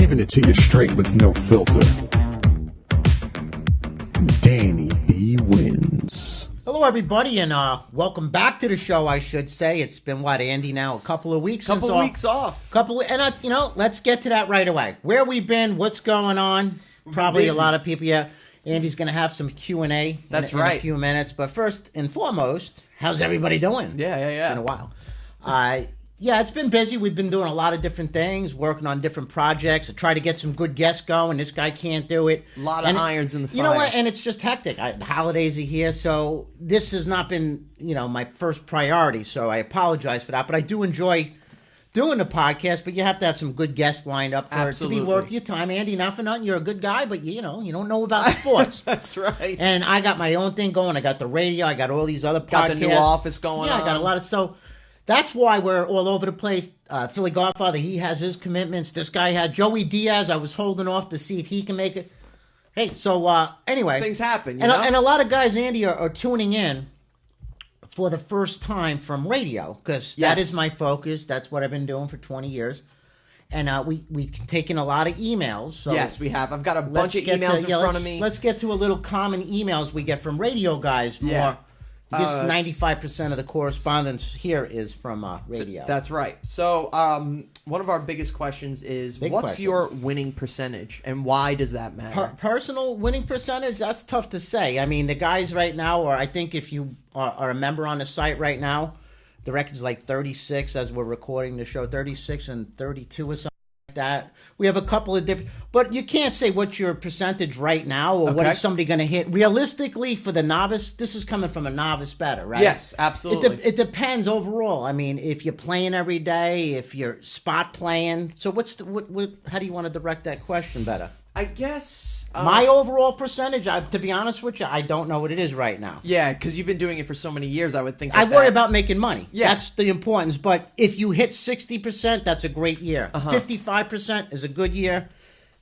Giving it to you straight with no filter. Danny B wins. Hello, everybody, and welcome back to the show. I should say it's been Andy? Now a couple of weeks. Weeks off. Let's get to that right away. Where we've been, what's going on? Probably a lot of people. Yeah, Andy's going to have some Q&A. In a few minutes. But first and foremost, how's everybody doing? Yeah. It's been a while. Yeah, it's been busy. We've been doing a lot of different things, working on different projects. I try to get some good guests going. This guy can't do it. A lot of irons in the fire. You know what? And it's just hectic. The holidays are here, so this has not been, my first priority. So I apologize for that. But I do enjoy doing the podcast. But you have to have some good guests lined up for it to be worth your time. Andy, not for nothing, you're a good guy, but you don't know about sports. That's right. And I got my own thing going. I got the radio. I got all these other podcasts. Got the new office going on. Yeah, I got a lot of that's why we're all over the place. Philly Godfather, he has his commitments. This guy had Joey Diaz. I was holding off to see if he can make it. Hey, so anyway. Things happen, and a lot of guys, Andy, are tuning in for the first time from radio because that is my focus. That's what I've been doing for 20 years. And we've taken a lot of emails. So yes, we have. I've got a bunch of emails in front of me. Let's get to a little common emails we get from radio guys more. Yeah. Because 95% of the correspondence here is from radio. That's right. So one of our biggest questions is, what's your winning percentage, and why does that matter? Personal winning percentage? That's tough to say. I mean, the guys right now, or I think if you are a member on the site right now, the record's like 36 as we're recording the show, 36 and 32 or something like that. We have a couple of different, but you can't say what's your percentage right now or what is somebody going to hit. Realistically, for the novice, this is coming from a novice bettor, right? Yes, absolutely. It depends overall. I mean, if you're playing every day, if you're spot playing. So how do you want to direct that question better? I guess my overall percentage, to be honest with you, I don't know what it is right now. Yeah, because you've been doing it for so many years, I would think. I worry about making money. Yeah. That's the importance. But if you hit 60%, that's a great year. 55% is a good year.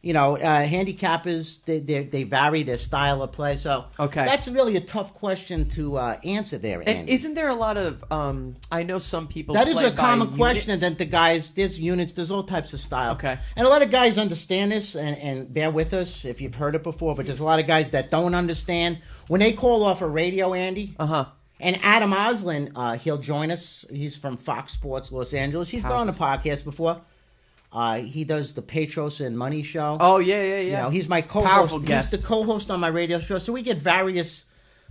Handicappers, they vary their style of play. So that's really a tough question to answer there, Andy. And isn't there a lot of, I know some people that is a common question that the guys, there's units, there's all types of style. Okay. And a lot of guys understand this and bear with us if you've heard it before, but there's a lot of guys that don't understand. When they call off a radio, Andy, and Adam Oslin, he'll join us. He's from Fox Sports Los Angeles. He's been on the podcast before. He does the Petros and Money show. Oh, yeah. He's my co-host. Powerful guest. He's the co-host on my radio show. So we get various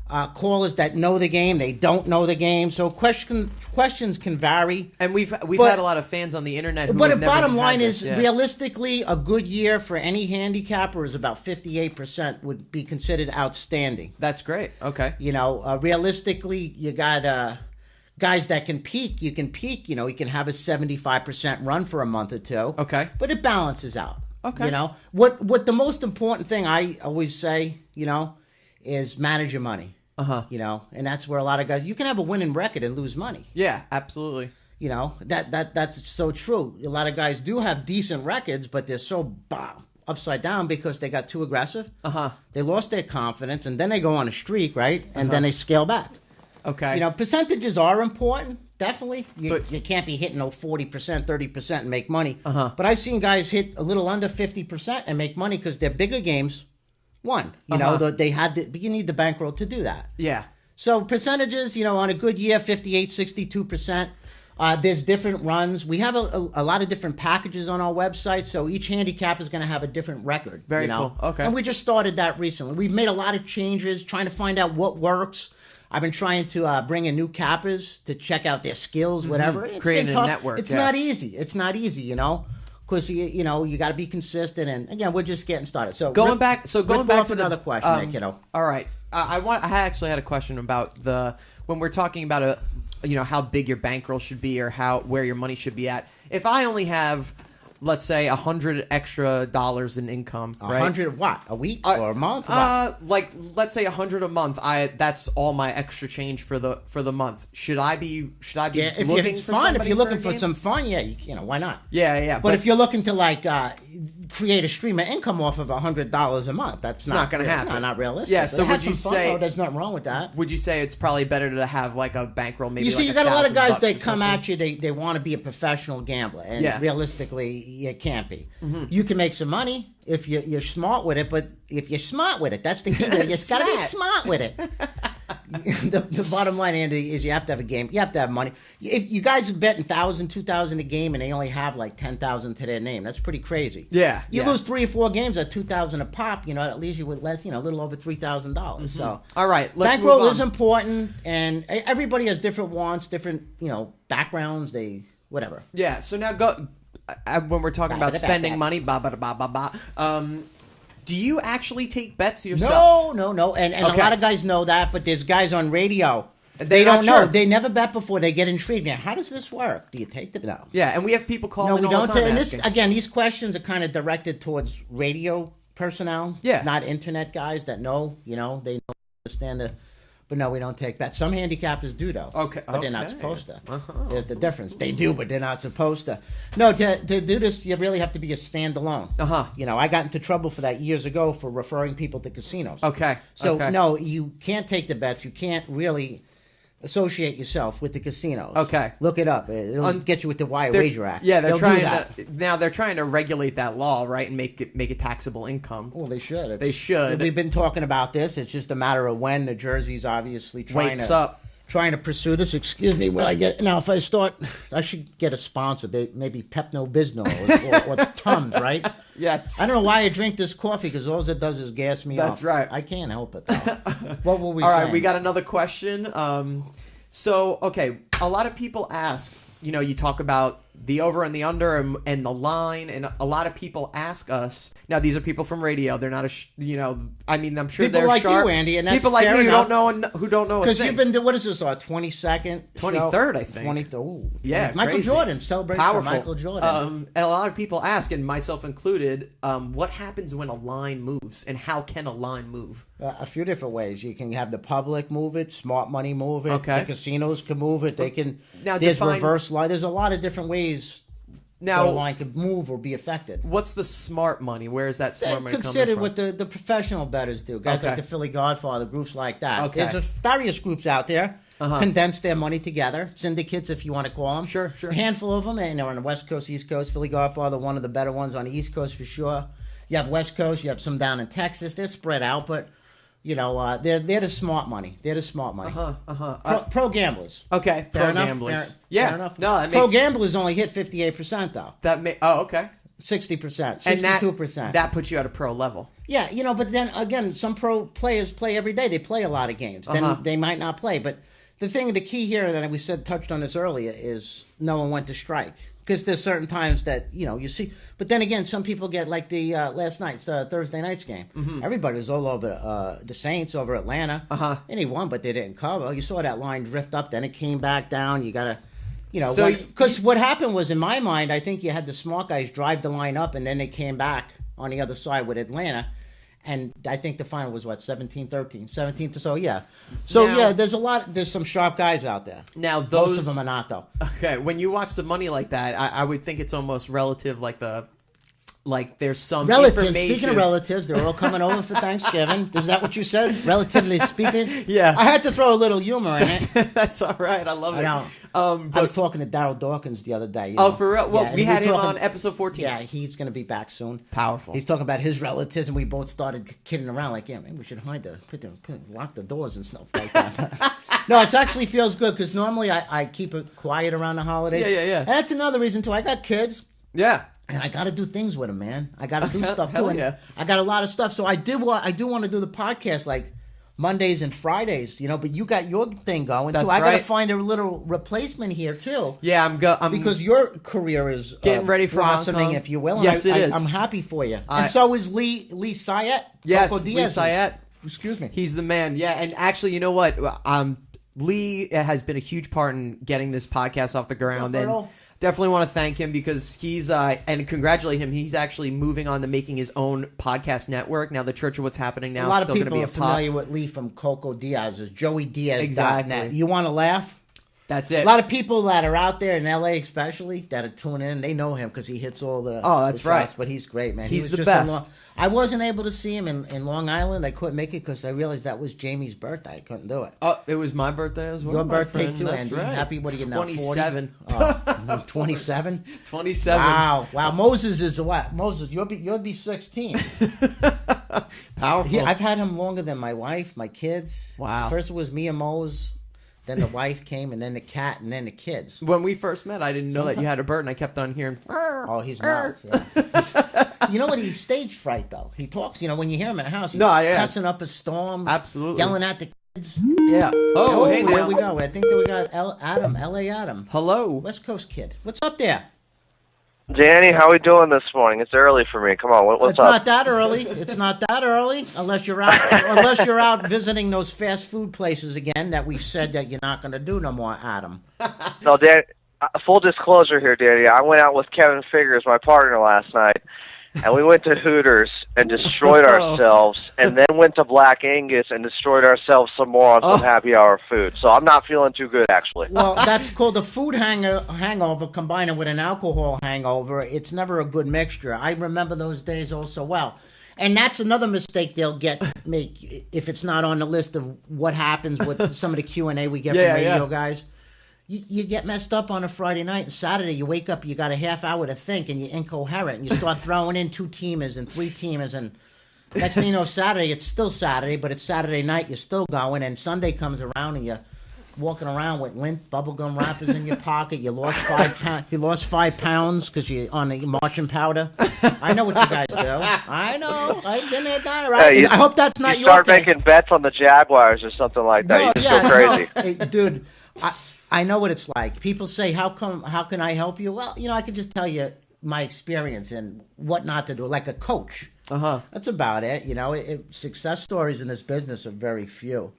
callers that know the game. They don't know the game. So questions can vary. And we've had a lot of fans on the internet who But the bottom line is, realistically, a good year for any handicapper is about 58% would be considered outstanding. That's great. Okay. Realistically, you got... guys that can peak, you can peak, you can have a 75% run for a month or two. Okay. But it balances out. Okay. What the most important thing I always say, is manage your money. And that's where a lot of guys, you can have a winning record and lose money. Yeah, absolutely. That's so true. A lot of guys do have decent records, but they're so upside down because they got too aggressive. They lost their confidence, and then they go on a streak, right? And then they scale back. Okay. Percentages are important, definitely. You can't be hitting 40%, 30% and make money. But I've seen guys hit a little under 50% and make money because their bigger games won. But you need the bankroll to do that. Yeah. So percentages, on a good year, 58, 62%. There's different runs. We have a lot of different packages on our website, so each handicap is going to have a different record. Very cool. Okay. And we just started that recently. We've made a lot of changes, trying to find out what works. I've been trying to bring in new cappers to check out their skills, whatever. It's creating a network. It's not easy. It's not easy, because you got to be consistent. And again, we're just getting started. So going back to another question, All right, I actually had a question about when we're talking about how big your bankroll should be or where your money should be at. If I only have, let's say, $100 extra in income, right? 100 what? A week or a month? Like let's say 100 a month. That's all my extra change for the month. Should I be looking it's for fun? If you're looking for some fun, why not? Yeah. But if you're looking to create a stream of income off of $100 a month. That's not gonna happen. No, not realistic. Yeah, so But have would you some fun, say- though. There's nothing wrong with that? Would you say it's probably better to have like a bankroll? Maybe You see, like you got a lot of guys $1,000 that or come something? at you. They want to be a professional gambler, and Yeah. realistically, you can't be. You can make some money if you're smart with it, but if you're smart with it, that's the key. You got to be smart with it. The bottom line, Andy, is you have to have a game. You have to have money. If you guys are betting $1,000, $2,000 a game, and they only have like $10,000 to their name, that's pretty crazy. Yeah, you yeah. lose 3 or 4 games at $2,000 a pop. That leaves you with less. A little over $3,000. So, All right, let's bankroll move on. is important, and everybody has different wants, different backgrounds. They whatever. Yeah. So now go when we're talking about spending money. Do you actually take bets yourself? No, and Okay. a lot of guys know that, but there's guys on radio. They're They not don't know. sure. They never bet before. They get intrigued. Now, how does this work? Do you take the no? Yeah, and we have people calling No, in we all don't. the time And this asking. again, these questions are kind of directed towards radio personnel. Yeah. not internet guys that know. They understand the. But no, we don't take bets. Some handicappers do though. Okay. but they're not Okay. supposed to. Uh-huh. There's the difference. They do, but they're not supposed to. No, to do this, you really have to be a standalone. Uh-huh. I got into trouble for that years ago for referring people to casinos. Okay. So okay. no, you can't take the bets. You can't really associate yourself with the casinos. Okay. Look it up. It'll get you with the Wire They're- Wager Act. Yeah, they're They'll do trying that. to now. They're trying to regulate that law, right, and make it taxable income. Well, they should. They should. We've been talking about this. It's just a matter of when. New Jersey's obviously Wakes up. trying to pursue this. Excuse me. Will I get now? If I start, I should get a sponsor. Maybe Pepto Bismol or Tums, right? Yes. I don't know why I drink this coffee because all it does is gas me up. That's right. I can't help it though. What were we All saying? right, we got another question. Okay, a lot of people ask, you talk about the over and the under and the line, and a lot of people ask us. Now, these are people from radio. They're not I'm sure People they're like sharp. you, Andy, and that's people like fair me enough. who don't know a Because thing. you've been to, what is this, our 22nd? 23rd, I think. 23rd. Ooh. Yeah, Michael crazy. Jordan. Celebration Powerful. for Michael Jordan. And a lot of people ask, and myself included, what happens when a line moves, and how can a line move? A few different ways. You can have the public move it, smart money move it. Okay. The casinos can move it. They can. Now, there's define- reverse line. There's a lot of different ways that a Now, line could move or be affected. what's the smart money? Where is that smart money Consider coming from? what the professional bettors do. Guys like Okay. the Philly Godfather, groups like that. Okay. There's various groups out there. Uh-huh. Condense their money together. Syndicates, if you want to call them. Sure. A handful of them. And they're on the West Coast, East Coast. Philly Godfather, one of the better ones on the East Coast for sure. You have West Coast. You have some down in Texas. They're spread out, but they're the smart money. They're the smart money. Pro gamblers. Okay, Fair pro enough? gamblers. Fair enough. No, that Pro makes gamblers only hit 58% though. okay. 60%, And 62%. that puts you at a pro level. Yeah, but then again, some pro players play every day. They play a lot of games. Then they might not play. But the key here that we touched on this earlier is no one went to strike. Because there's certain times that, you see. But then again, some people get like the last night's Thursday night's game. Everybody was all over the Saints over Atlanta. And they won, but they didn't cover. You saw that line drift up, then it came back down. You got to... So because what happened was, in my mind, I think you had the smart guys drive the line up, and then they came back on the other side with Atlanta, and I think the final was 17-13, 17 to so yeah. So Now- there's some sharp guys out there. Now Most those of them are not though. Okay, when you watch the money like that, I would think it's almost relative, like there's some Relatives. information. Speaking of relatives, they're all coming over for Thanksgiving. Is that what you said? Relatively speaking. Yeah. I had to throw a little humor in it. That's all right. I love I it. know. I was talking to Daryl Dawkins the other day. Oh, for real? Well, and we had were him talking- on episode 14. Yeah, he's going to be back soon. Powerful. He's talking about his relatives, and we both started kidding around like, yeah, maybe we should lock the doors and stuff like that. No, it actually feels good because normally I keep it quiet around the holidays. Yeah. And that's another reason, too. I got kids. Yeah. And I got to do things with them, man. I got to do stuff, Hell too. And yeah. I got a lot of stuff. So I do want to do the podcast, like, Mondays and Fridays, but you got your thing going, That's too. I got to right. find a little replacement here, too. Yeah, I'm Because your career is Getting ready for blossoming, Hong Kong. if you will. And Yes, it is. I'm happy for you. I- And so is Lee Syatt. Yes, Coco Lee Diaz is- Syatt. Excuse me. He's the man. Yeah, and actually, you know what? Lee has been a huge part in getting this podcast off the ground, Yeah, and Earl. definitely want to thank him because he's and congratulate him. He's actually moving on to making his own podcast network. Now, the Church of What's Happening now A lot is of still going to people be are a familiar with Lee from Coco Diaz. Is Joey Diaz. Exactly. You want to laugh? That's it. A lot of people that are out there in LA, especially that are tuning in, they know him because he hits all the. Oh, that's the right. shots, but he's great, man. He's he was the just best. I wasn't able to see him in Long Island. I couldn't make it because I realized that was Jamie's birthday. I couldn't do it. Oh, it was my birthday as well. Your my birthday friend. too, That's Andy. right. Happy, what are you now? 27. 27? 27. Wow. Moses is what? Moses, you'll be 16. Powerful. I've had him longer than my wife, my kids. Wow. First it was me and Mose, then the wife came, and then the cat, and then the kids. When we first met, I didn't know that you had a bird, and I kept on hearing. Oh, he's nuts. Yeah. You know what? He's stage fright, though. He talks, when you hear him in the house, he's cussing up a storm. Absolutely. Yelling at the kids. Yeah. Oh, hey, there now. we go. I think that we got Adam, L.A. Adam. Hello. West Coast kid. What's up there? Danny, how we doing this morning? It's early for me. Come on, what's It's up? not that early. It's not that early unless you're out visiting those fast food places again that we said that you're not going to do no more, Adam. No, Dan. Full disclosure here, Danny. I went out with Kevin Figures, my partner, last night, and we went to Hooters and destroyed ourselves, and then went to Black Angus and destroyed ourselves some more on some happy hour food. So I'm not feeling too good, actually. Well, that's called a food hangover combined with an alcohol hangover. It's never a good mixture. I remember those days oh so well. And that's another mistake they'll make if it's not on the list of what happens with some of the Q&A we get from radio guys. You get messed up on a Friday night, and Saturday you wake up, you got a half hour to think, and you're incoherent, and you start throwing in 2-teamers and 3-teamers, and next thing you know, Saturday, it's still Saturday, but it's Saturday night, you're still going, and Sunday comes around, and you're walking around with lint bubblegum wrappers in your pocket. You lost 5 pounds. You lost 5 pounds because you're on the marching powder. I know what you guys do. I know. I've been there, done it. Right? I hope that's not you your start thing. making bets on the Jaguars or something like that. You just go crazy. No. Hey, dude, I know what it's like. People say, how can I help you? Well, I can just tell you my experience and what not to do, like a coach. That's about it. Success stories in this business are very few,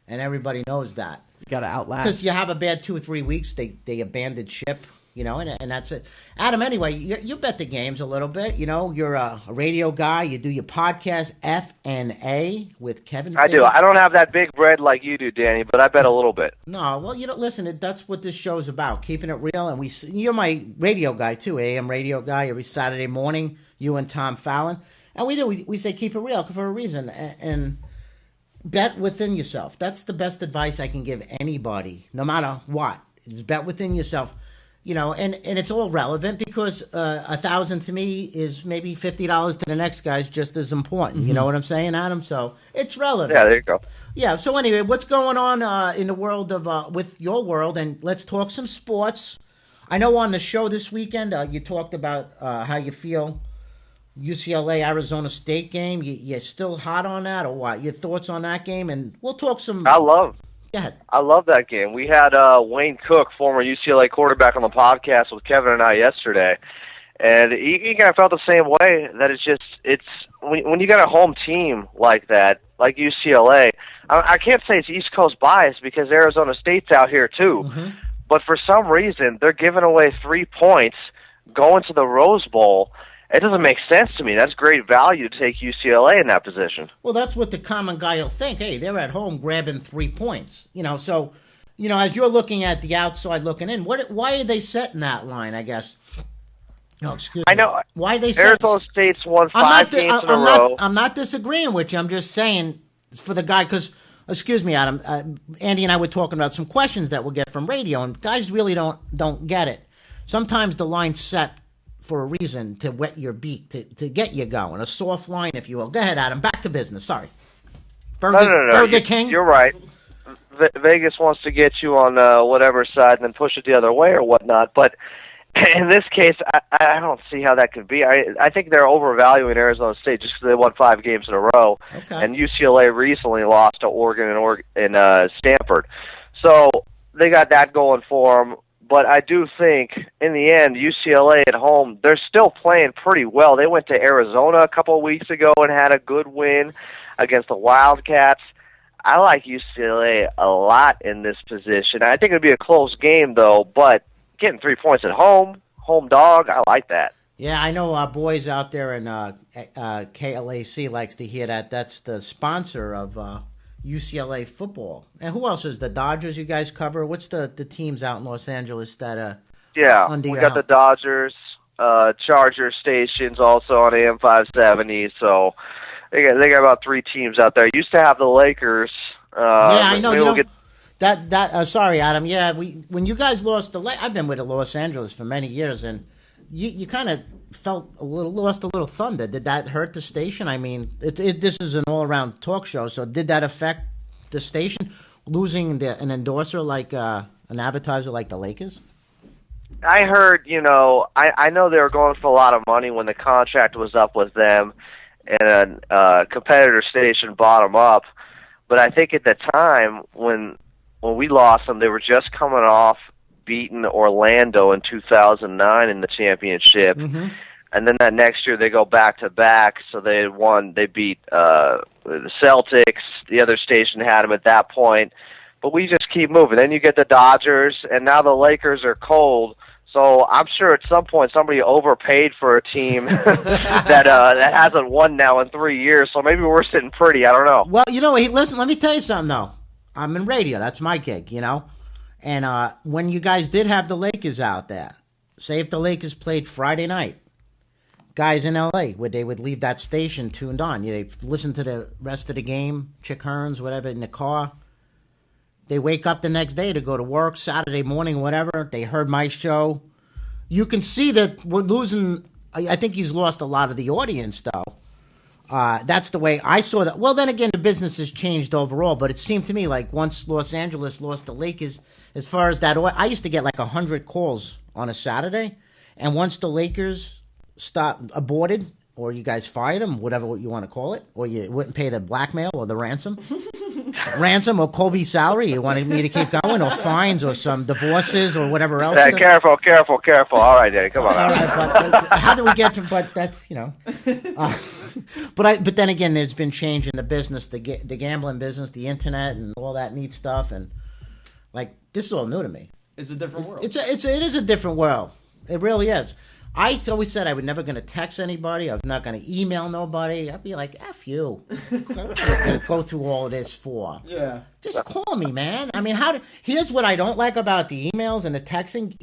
and everybody knows that. You got to outlast. Because you have a bad 2 or 3 weeks, they abandoned ship, and that's it. Adam, anyway, you bet the games a little bit. You're a radio guy. You do your podcast, FNA, with Kevin. I do. I don't have that big bread like you do, Danny, but I bet a little bit. No, well, listen, that's what this show's about, keeping it real. And you're my radio guy, too, AM radio guy, every Saturday morning, you and Tom Fallon. And we say keep it real for a reason. And bet within yourself. That's the best advice I can give anybody, no matter what. Is bet within yourself. And it's all relevant because $1,000 to me is maybe $50 to the next guy's just as important. You know what I'm saying, Adam? So it's relevant. Yeah, there you go. Yeah. So anyway, what's going on in the world of with your world? And let's talk some sports. I know on the show this weekend you talked about how you feel UCLA Arizona State game. You're still hot on that, or what? Your thoughts on that game? And we'll talk some. Go ahead. I love that game. We had Wayne Cook, former UCLA quarterback, on the podcast with Kevin and I yesterday, and he kind of felt the same way. That it's when you got a home team like that, like UCLA. I can't say it's East Coast bias because Arizona State's out here too, but for some reason they're giving away 3 points going to the Rose Bowl. It doesn't make sense to me. That's great value to take UCLA in that position. Well, that's what the common guy will think. Hey, they're at home grabbing 3 points. So, as you're looking at the outside looking in, why are they setting that line, I guess? No, excuse me. I know. Why are they Arizona State's won 5 games in a row. I'm not disagreeing with you. I'm just saying for the guy, because, excuse me, Adam, Andy and I were talking about some questions that we'll get from radio, and guys really don't get it. Sometimes the line's set for a reason to wet your beak, to get you going. A soft line, if you will. Go ahead, Adam. Back to business. Sorry. No. Burger King? You're right. Vegas wants to get you on whatever side and then push it the other way or whatnot. But in this case, I don't see how that could be. I think they're overvaluing Arizona State just because they won 5 games in a row. Okay. And UCLA recently lost to Oregon and Stanford. So they got that going for them. But I do think, in the end, UCLA at home, they're still playing pretty well. They went to Arizona a couple of weeks ago and had a good win against the Wildcats. I like UCLA a lot in this position. I think it would be a close game, though, but getting 3 points at home dog, I like that. Yeah, I know boys out there in KLAC likes to hear that. That's the sponsor of UCLA football. And who else is the Dodgers? You guys cover? What's the teams out in Los Angeles that Yeah, under we your got the Dodgers, Charger stations also on AM 570. So they got about 3 teams out there. Used to have the Lakers. Yeah, I know. maybe You we'll know get sorry, Adam. Yeah, when you guys lost I've been with Los Angeles for many years, and you kind of lost a little thunder. Did that hurt the station? I mean, this is an all-around talk show, so did that affect the station, losing an endorser like an advertiser like the Lakers? I heard, I know they were going for a lot of money when the contract was up with them, and a competitor station bought them up. But I think at the time when we lost them, they were just coming off beating Orlando in 2009 in the championship. Mm-hmm. And then that next year they go back to back, so they beat the Celtics. The other station had them at that point. But we just keep moving. Then you get the Dodgers, and now the Lakers are cold. So I'm sure at some point somebody overpaid for a team that hasn't won now in 3 years. So maybe we're sitting pretty. I don't know. Well, listen, let me tell you something, though. I'm in radio. That's my gig, And when you guys did have the Lakers out there, say if the Lakers played Friday night, guys in L.A., they would leave that station tuned on. They'd listen to the rest of the game, Chick Hearns, whatever, in the car. They wake up the next day to go to work, Saturday morning, whatever. They heard my show. You can see that we're losing. I think he's lost a lot of the audience, though. That's the way I saw that. Well, then again, the business has changed overall, but it seemed to me like once Los Angeles lost the Lakers, as far as that, I used to get like 100 calls on a Saturday, and once the Lakers aborted, or you guys fired them, whatever you want to call it, or you wouldn't pay the blackmail or the ransom, or Kobe's salary, you wanted me to keep going, or fines, or some divorces, or whatever else. Hey, careful. All right, Danny, come on. All right, but how do we get to? But that's but then again, there's been change in the business, the gambling business, the internet, and all that neat stuff, and like this is all new to me. It's a different world. It is a different world. It really is. I always said I was never going to text anybody. I was not going to email nobody. I'd be like, F you. What am I going to go through all of this for? Yeah. Just call me, man. I mean, here's what I don't like about the emails and the texting.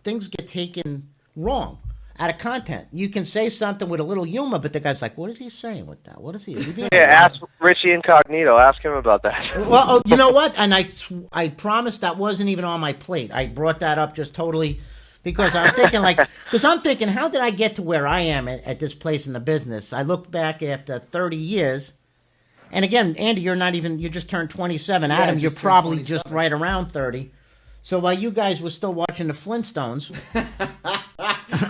Things get taken wrong out of content. You can say something with a little humor, but the guy's like, what is he saying with that? What is he? Ask Richie Incognito. Ask him about that. Well, you know what? And I promised that wasn't even on my plate. I brought that up just totally... Because I'm thinking, how did I get to where I am at this place in the business? I look back after 30 years, and again, Andy, you just turned 27. Yeah, Adam, you're probably 27. just right around 30. So while you guys were still watching the Flintstones,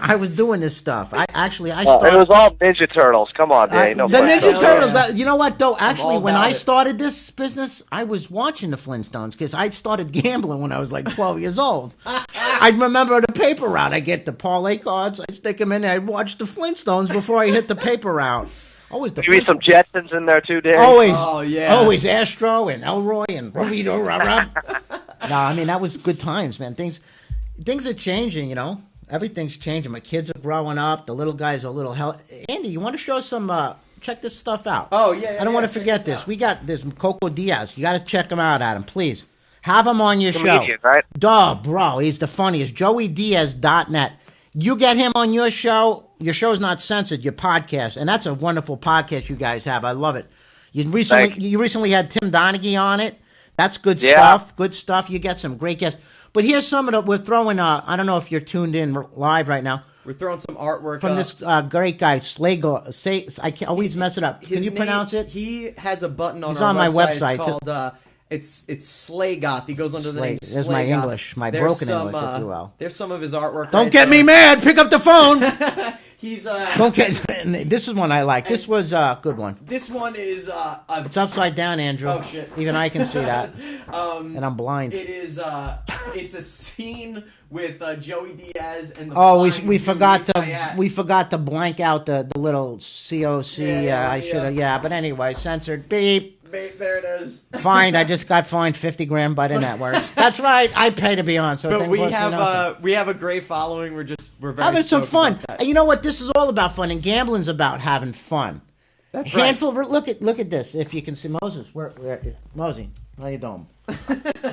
I was doing this stuff. I started. It was all Ninja Turtles. Come on, Danny. The Ninja Turtles. Yeah. You know what, though? Actually, when I it. started this business, I was watching the Flintstones because I started gambling when I was like 12 years old. I remember the paper route. I get the parlay cards. I stick them in there. I watch the Flintstones before I hit the paper route. Always the Give me some Jetsons in there too, Danny. Always. Oh, yeah. Always Astro and Elroy and Robito. No, I mean, that was good times, man. Things are changing, Everything's changing. My kids are growing up. The little guys are a little Andy, you want to show some? Check this stuff out. Oh yeah. I don't want to forget this. We got this Coco Diaz. You got to check him out, Adam. Please have him on your Comedian, show. right? Duh, bro, he's the funniest. JoeyDiaz.net. You get him on your show. Your show's not censored. Your podcast, and that's a wonderful podcast you guys have. I love it. You recently had Tim Donaghy on it. That's good stuff. Good stuff. You get some great guests. But here's some of the, we're throwing, I don't know if you're tuned in live right now. We're throwing some artwork from this great guy, Slago. I can't always mess it up. Can you pronounce it? He has a button on He's our on my website. website. It's called, it's Slagoth. He goes under the name There's Slagoth. my English, my broken English, if you will. There's some of his artwork. Don't get me mad. Pick up the phone. He's Don't get. This is one I like. This was a good one. This one is It's upside down, Andrew. Oh shit! Even I can see that. And I'm blind. It is. It's a scene with Joey Diaz and the. Oh, flying we dude forgot Sayat. to blank out the little COC. I should have. Yeah, but anyway, censored. Beep. There it is. Fined. I just got fined $50,000 by the network. That's right. I pay to be on. So But we have a great following. We're very having some stoked fun. about that. And you know what? This is all about fun, and gambling's about having fun. That's right. handful. Look at this. If you can see Moses, Mosey, how you doing?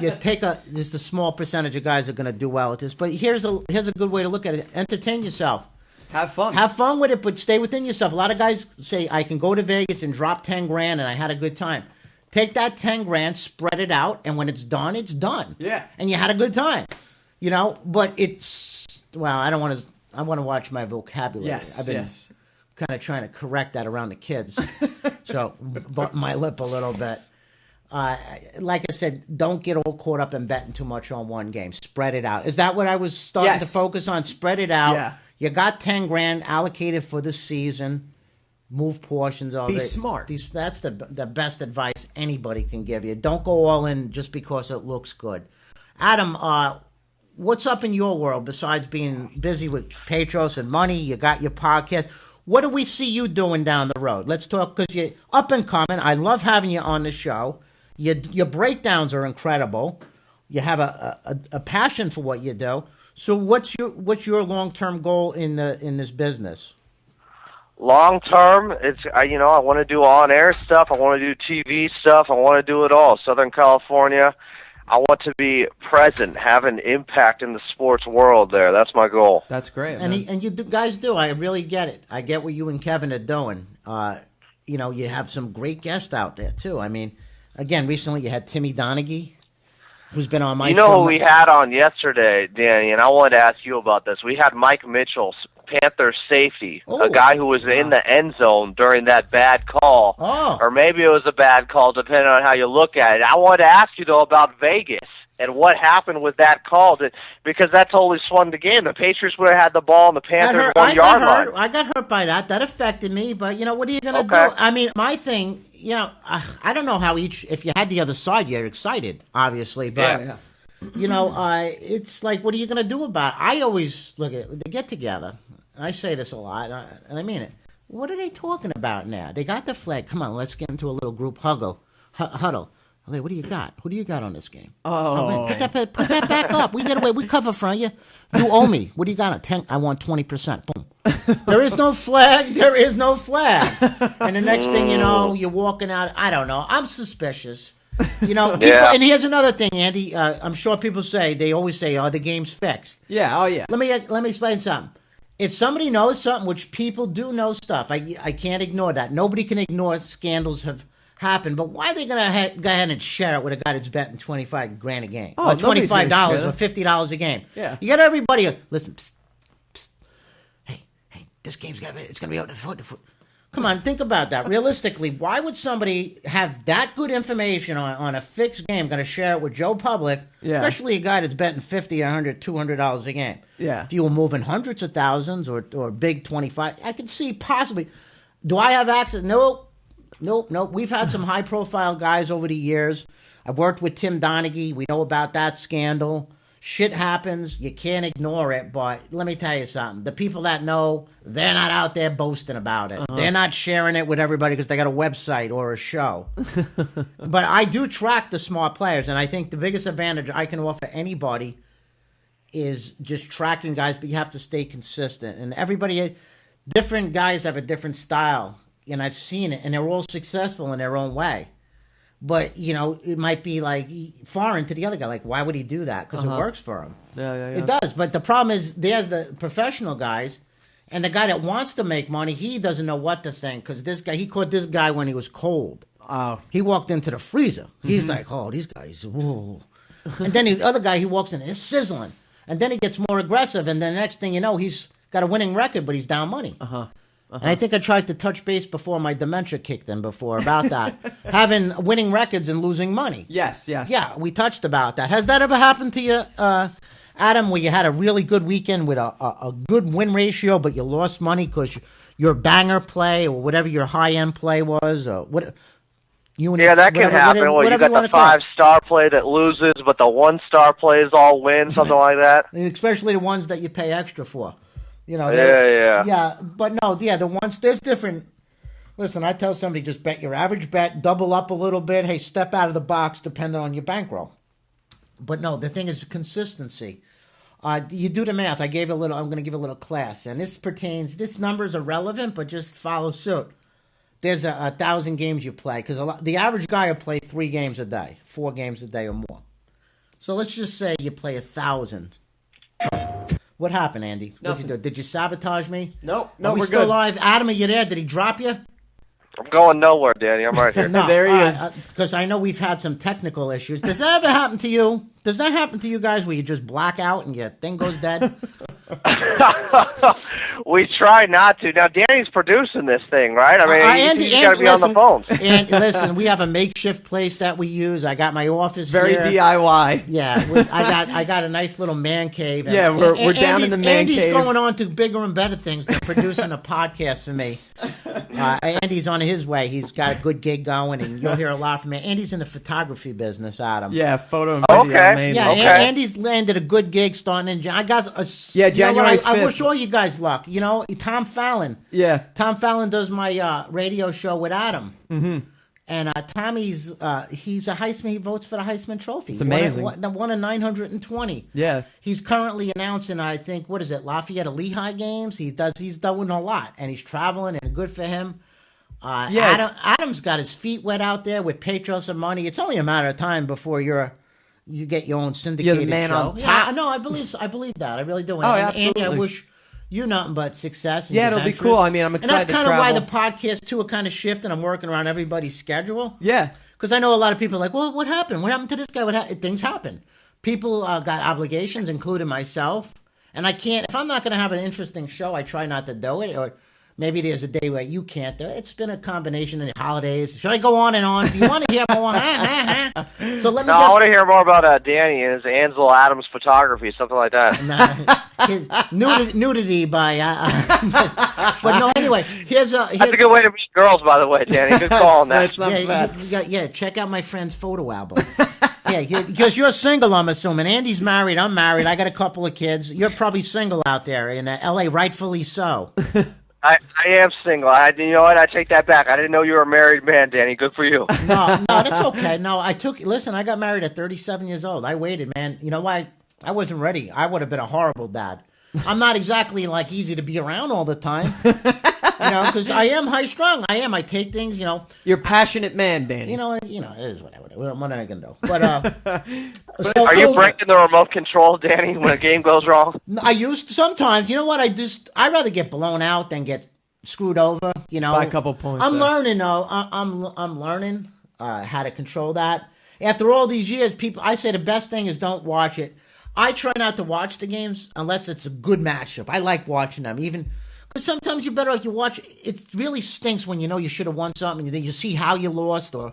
You take just a small percentage of guys are going to do well at this. But here's a good way to look at it. Entertain yourself. Have fun. Have fun with it, but stay within yourself. A lot of guys say, I can go to Vegas and drop 10 grand and I had a good time. Take that 10 grand, spread it out, and when it's done, it's done. Yeah. And you had a good time. But it's, well, I want to watch my vocabulary. Yes, I've been kind of trying to correct that around the kids. So, button my lip a little bit. Like I said, don't get all caught up in betting too much on one game. Spread it out. Is that what I was starting to focus on? Spread it out. Yeah. You got 10 grand allocated for the season. Move portions of it. Be smart. That's the best advice anybody can give you. Don't go all in just because it looks good. Adam, what's up in your world besides being busy with Petros and money? You got your podcast. What do we see you doing down the road? Let's talk, because you're up and coming. I love having you on the show. Your breakdowns are incredible. You have a passion for what you do. So what's your long-term goal in this business? Long term, it's I want to do on-air stuff. I want to do TV stuff. I want to do it all. Southern California. I want to be present, have an impact in the sports world there. That's my goal. That's great. And you guys do. I really get it. I get what you and Kevin are doing. You have some great guests out there, too. I mean, again, recently you had Timmy Donaghy, who's been on my show. You know who we had on yesterday, Danny, and I wanted to ask you about this. We had Mike Mitchell, Panthers safety, a guy who was in the end zone during that bad call. Or maybe it was a bad call, depending on how you look at it. I wanted to ask you, though, about Vegas and what happened with that call, because that totally swung the game. The Patriots would have had the ball on the Panthers' 1 yard line. I got hurt by that. That affected me, but, what are you going to do? I mean, my thing, I don't know how if you had the other side, you're excited, obviously, but... Yeah. It's like, what are you going to do about it? I always look at it. They get together. I say this a lot, and I mean it. What are they talking about now? They got the flag. Come on, let's get into a little group huddle. Okay, what do you got? Who do you got on this game? Man, put that back up. We get away. We cover for you. You owe me. What do you got on 10? I want 20%. Boom. There is no flag. There is no flag. And the next thing you know, you're walking out. I don't know. I'm suspicious. People, and here's another thing, Andy. I'm sure people they always say, "Oh, the game's fixed." Yeah. Oh, yeah. Let me explain something. If somebody knows something, which people do know stuff, I can't ignore that. Nobody can ignore scandals have happened. But why are they going to go ahead and share it with a guy that's betting $25,000 a game, or $25 or $50 a game? Yeah. You got everybody. Listen, psst, psst. Hey, this game's it's going to be out the foot. Come on, think about that. Realistically, why would somebody have that good information on a fixed game going to share it with Joe Public, especially a guy that's betting $50, $100, $200 a game? Yeah. If you were moving hundreds of thousands or big 25, I could see possibly. Do I have access? Nope. We've had some high-profile guys over the years. I've worked with Tim Donaghy. We know about that scandal. Shit happens. You can't ignore it. But let me tell you something. The people that know, they're not out there boasting about it. They're not sharing it with everybody because they got a website or a show. But I do track the smart players, and I think the biggest advantage I can offer anybody is just tracking guys, but you have to stay consistent. And different guys have a different style, and I've seen it, and they're all successful in their own way. But, it might be like foreign to the other guy. Like, why would he do that? Because it works for him. Yeah. It does. But the problem is there's the professional guys, and the guy that wants to make money, he doesn't know what to think. Because he caught this guy when he was cold. He walked into the freezer. He's like, oh, these guys, ooh. And then the other guy, he walks in, it's sizzling. And then he gets more aggressive. And then the next thing you know, he's got a winning record, but he's down money. And I think I tried to touch base before my dementia kicked in before about that. Having winning records and losing money. Yes. Yeah, we touched about that. Has that ever happened to you, Adam, where you had a really good weekend with a good win ratio, but you lost money because your banger play or whatever your high-end play was? Or what? That can happen. You got the 5-star play that loses, but the 1-star plays all win, something like that. Especially the ones that you pay extra for. Yeah, but no, the ones, there's different. Listen, I tell somebody just bet your average bet, double up a little bit. Hey, step out of the box depending on your bankroll. But no, the thing is consistency. You do the math. I'm going to give a little class, and this numbers are relevant, but just follow suit. there's a 1,000 games you play because the average guy will play 3 games a day, 4 games a day or more. So let's just say you play 1,000. What happened, Andy? What'd you do? Did you sabotage me? No, Are we we're still good. live? Adam, are you there? Did he drop you? I'm going nowhere, Danny. I'm right here. No, There he is. Because I know we've had some technical issues. Does that ever happen to you? Does that happen to you guys where you just black out and your thing goes dead? We try not to. Now, Danny's producing this thing, right? I mean, Andy, he's got to be on the listen, phones. And listen, we have a makeshift place that we use. I got my office Very here. DIY. Yeah, I got a nice little man cave. And, Yeah, we're down in the man Andy's cave. going on to bigger and better things than producing a podcast for me. Andy's on his way. He's got a good gig going, and you'll hear a lot from him. Andy's in the photography business, Adam. Yeah, photo and Okay. video. Amazing. Yeah, Okay. Andy's landed a good gig starting in January. I got a, Yeah, you know January what, I 5th. wish all you guys luck. You know, Tom Fallon. Yeah. Tom Fallon does my radio show with Adam. Mm-hmm. And Tommy's he's a Heisman. He votes for the Heisman Trophy. It's amazing. One of 920. Yeah. He's currently announcing, I think, what is it, Lafayette Lehigh games. He's doing a lot, and he's traveling, and good for him. Yeah, Adam's got his feet wet out there with Petros and money. It's only a matter of time before you get your own syndicated You're the man show. on Yeah, top. I believe that. I really do. And, Oh, Andy, I absolutely. wish you nothing but success. And Yeah, it'll be adventures. cool. I mean, I'm excited And that's to kind of why the travel. podcast too are kind of shifting. I'm working around everybody's schedule. Yeah. Because I know a lot of people are like, well, what happened? What happened to this guy? Things happen. People got obligations, including myself. And I can't, if I'm not going to have an interesting show, I try not to do it. Or maybe there's a day where you can't do it. It's been a combination of the holidays. Should I go on and on? Do you want to hear more? So let me No, I want to hear more about Danny and his Ansel Adams photography, something like that. his nudity by. But no, anyway, here's That's a good way to meet girls, by the way, Danny. Good call on that. That's not bad. yeah, check out my friend's photo album. Yeah, because you're single, I'm assuming. Andy's married. I'm married. I got a couple of kids. You're probably single out there in L.A., rightfully so. I am single. You know what? I take that back. I didn't know you were a married man, Danny. Good for you. No, that's okay. No, listen, I got married at 37 years old. I waited, man. You know why? I wasn't ready. I would have been a horrible dad. I'm not exactly, like, easy to be around all the time. Because I am high strung. I am. I take things, You're a passionate man, Danny. it is whatever. What am I going to do? But, so, Are you breaking the remote control, Danny, when a game goes wrong? I used to sometimes. You know what? I'd rather get blown out than get screwed over. By a couple points. I'm there. learning though. I'm learning how to control that. After all these years, I say the best thing is don't watch it. I try not to watch the games unless it's a good matchup. I like watching them, even because sometimes you're better if you watch. It really stinks when you know you should have won something, and then you see how you lost, or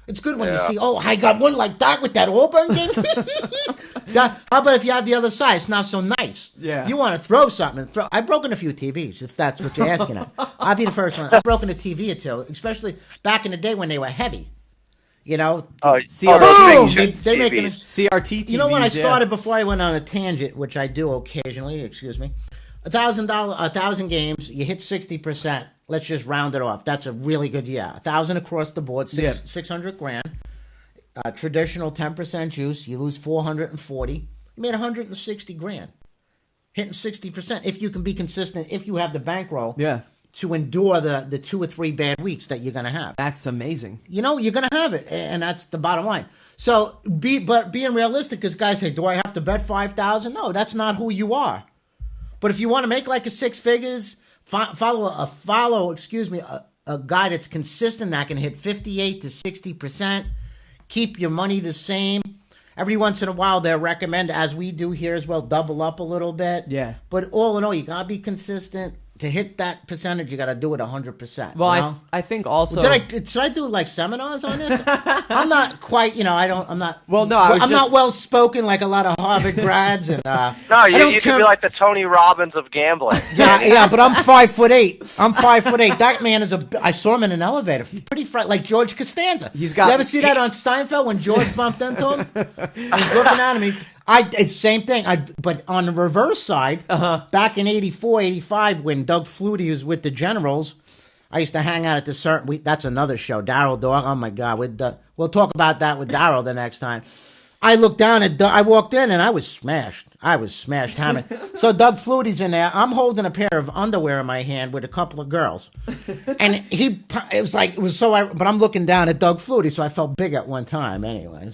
it's good when you see, oh, I got one like that with that Auburn game. How about if you have the other side? It's not so nice. Yeah. You want to throw something. I've broken a few TVs, if that's what you're asking at. I'll be the first one. I've broken a TV or two, especially back in the day when they were heavy. Oh, CRT. those They big making TVs. CRT TVs. You know when I yeah. started, before I went on a tangent, which I do occasionally, excuse me, $1,000 games, you hit 60%. Let's just round it off. That's a really good year. 1,000 across the board, Yeah. 600 grand. Traditional 10% juice, you lose 440. You made 160 grand. Hitting 60%. If you can be consistent, if you have the bankroll Yeah. to endure the 2 or 3 bad weeks that you're going to have. That's amazing. You're going to have it, and that's the bottom line. So, but being realistic, because guys say, do I have to bet 5,000? No, that's not who you are. But if you want to make like a 6 figures, follow a guy that's consistent that can hit 58 to 60%. Keep your money the same. Every once in a while, they'll recommend, as we do here as well, double up a little bit. Yeah. But all in all, you got to be consistent. To hit that percentage, you got to do it 100%. Well, you know? I think also. Should I do like seminars on this? I'm not quite, I'm not. Well, no, I was I'm just- not well spoken like a lot of Harvard grads, and No, I you don't could care- be like the Tony Robbins of gambling. yeah, but I'm 5'8". I'm 5'8". That man is I saw him in an elevator, pretty like George Costanza. He's got- You ever see that on Steinfeld when George bumped into him? And he's looking at him. It's same thing. But on the reverse side, back in 84, 85, when Doug Flutie was with the Generals, I used to hang out at the certain. That's another show. Daryl Dog. Oh my God, we'll talk about that with Daryl the next time. I looked down at Doug. I walked in and I was smashed. Hammered. So Doug Flutie's in there. I'm holding a pair of underwear in my hand with a couple of girls, and but I'm looking down at Doug Flutie, so I felt big at one time. Anyway,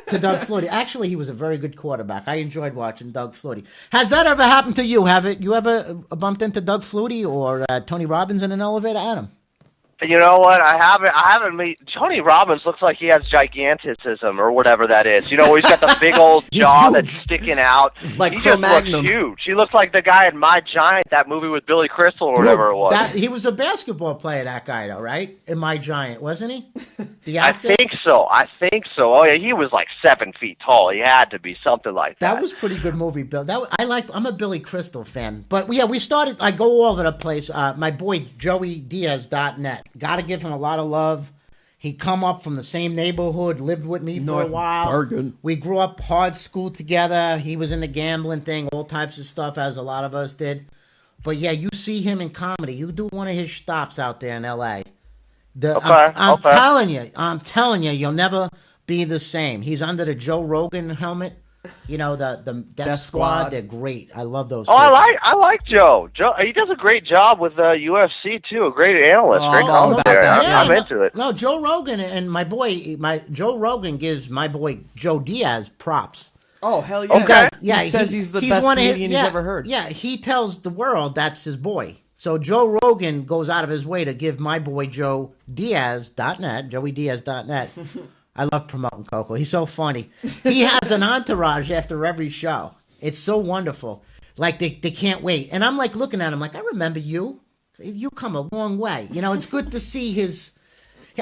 to Doug Flutie. Actually, he was a very good quarterback. I enjoyed watching Doug Flutie. Has that ever happened to you? You ever bumped into Doug Flutie or Tony Robbins in an elevator, Adam? You know what? I haven't met Tony Robbins. Looks like he has giganticism or whatever that is. You know, he's got the big old jaw that's sticking out. Like he just Cro-Magnon. looks huge. He looks like the guy in My Giant, that movie with Billy Crystal or whatever it was. He was a basketball player, that guy, though, right? In My Giant, wasn't he? The actor? I think so. Oh yeah, he was like 7 feet tall. He had to be something like that. That was a pretty good movie, Bill. I'm a Billy Crystal fan. But yeah, we started. I go all over the place. My boy JoeyDiaz.net. Got to give him a lot of love. He come up from the same neighborhood, lived with me for a while. Bergen. We grew up hard school together. He was in the gambling thing, all types of stuff, as a lot of us did. But yeah, you see him in comedy. You do one of his stops out there in L.A. I'm telling you, you'll never be the same. He's under the Joe Rogan helmet. You know, the Death Squad. They're great. I love those. Oh, I like Joe. Joe, he does a great job with UFC too. A great analyst, great commentator. I'm into it. No, Joe Rogan and Joe Rogan gives my boy Joe Diaz props. Oh, hell yeah. Okay. He says he's the best comedian he's ever heard. Yeah, he tells the world that's his boy. So Joe Rogan goes out of his way to give my boy JoeyDiaz.net, JoeyDiaz.net. I love promoting Coco. He's so funny. He has an entourage after every show. It's so wonderful. Like, they can't wait. And I'm like looking at him like, I remember you. You come a long way. You know, it's good to see his...